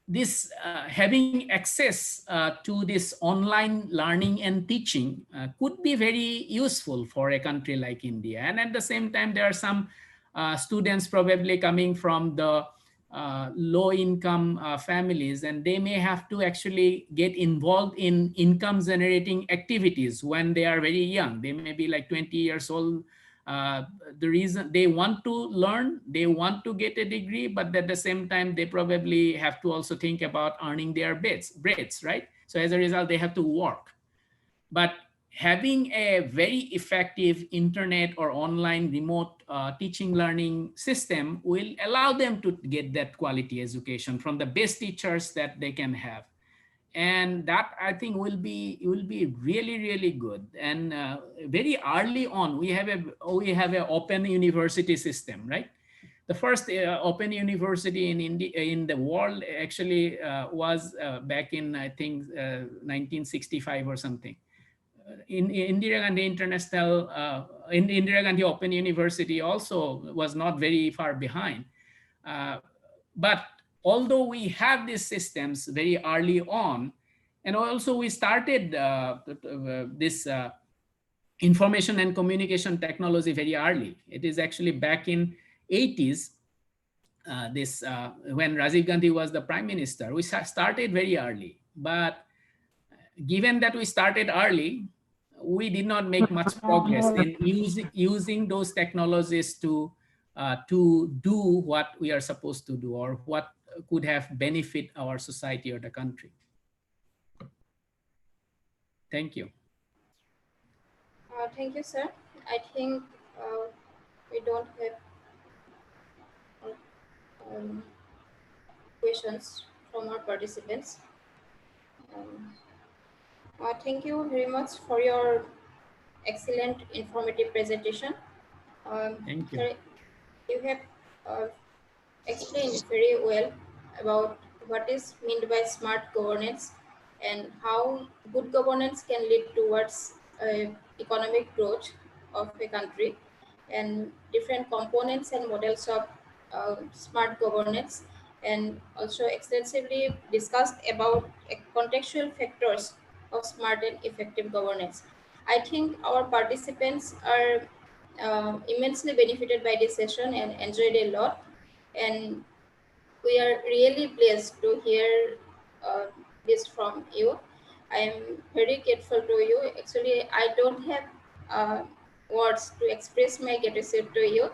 this having access to this online learning and teaching could be very useful for a country like India. And at the same time, there are some students probably coming from the low income families, and they may have to actually get involved in income generating activities when they are very young. They may be like 20 years old. The reason they want to learn, they want to get a degree, but at the same time, they probably have to also think about earning their breads, right? So as a result, they have to work. But having a very effective internet or online remote teaching learning system will allow them to get that quality education from the best teachers that they can have. And that, I think, will be really, really good. And very early on, we have an open university system, right? The first open university in India, in the world, actually was back in, I think, 1965 or something. In Indira Gandhi International, in Indira Gandhi Open University also was not very far behind. But although we have these systems very early on, and also we started this information and communication technology very early. It is actually back in 80s, when Rajiv Gandhi was the prime minister. We started very early, but given that we started early, we did not make much progress in using those technologies to do what we are supposed to do, or what could have benefit our society or the country. Thank you. Thank you, sir. I think we don't have um, questions from our participants. Um, thank you very much for your excellent informative presentation. Thank you. Sir, you have uh, explained very well about what is meant by smart governance and how good governance can lead towards economic growth of a country, and different components and models of smart governance, and also extensively discussed about contextual factors of smart and effective governance. I think our participants are immensely benefited by this session and enjoyed a lot. And we are really blessed to hear this from you. I am very grateful to you. Actually, I don't have uh, words to express my gratitude to you.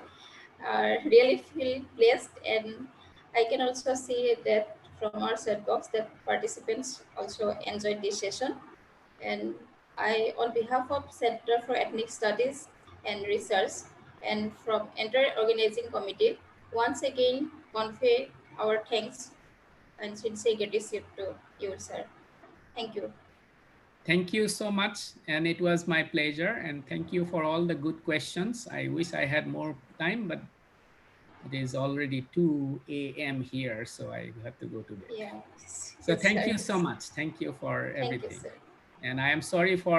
Really feel blessed, and I can also see that from our chat box that participants also enjoyed this session. And I, on behalf of Center for Ethnic Studies and Research and from entire organizing committee, once again convey our thanks and sincere gratitude to you, sir. Thank you. Thank you so much. And it was my pleasure. And thank you for all the good questions. I wish I had more time, but it is already 2 a.m. here, so I have to go to bed. Yeah, So yes, thank sir. you so much. Thank you for Thank you, everything. sir. And I am sorry for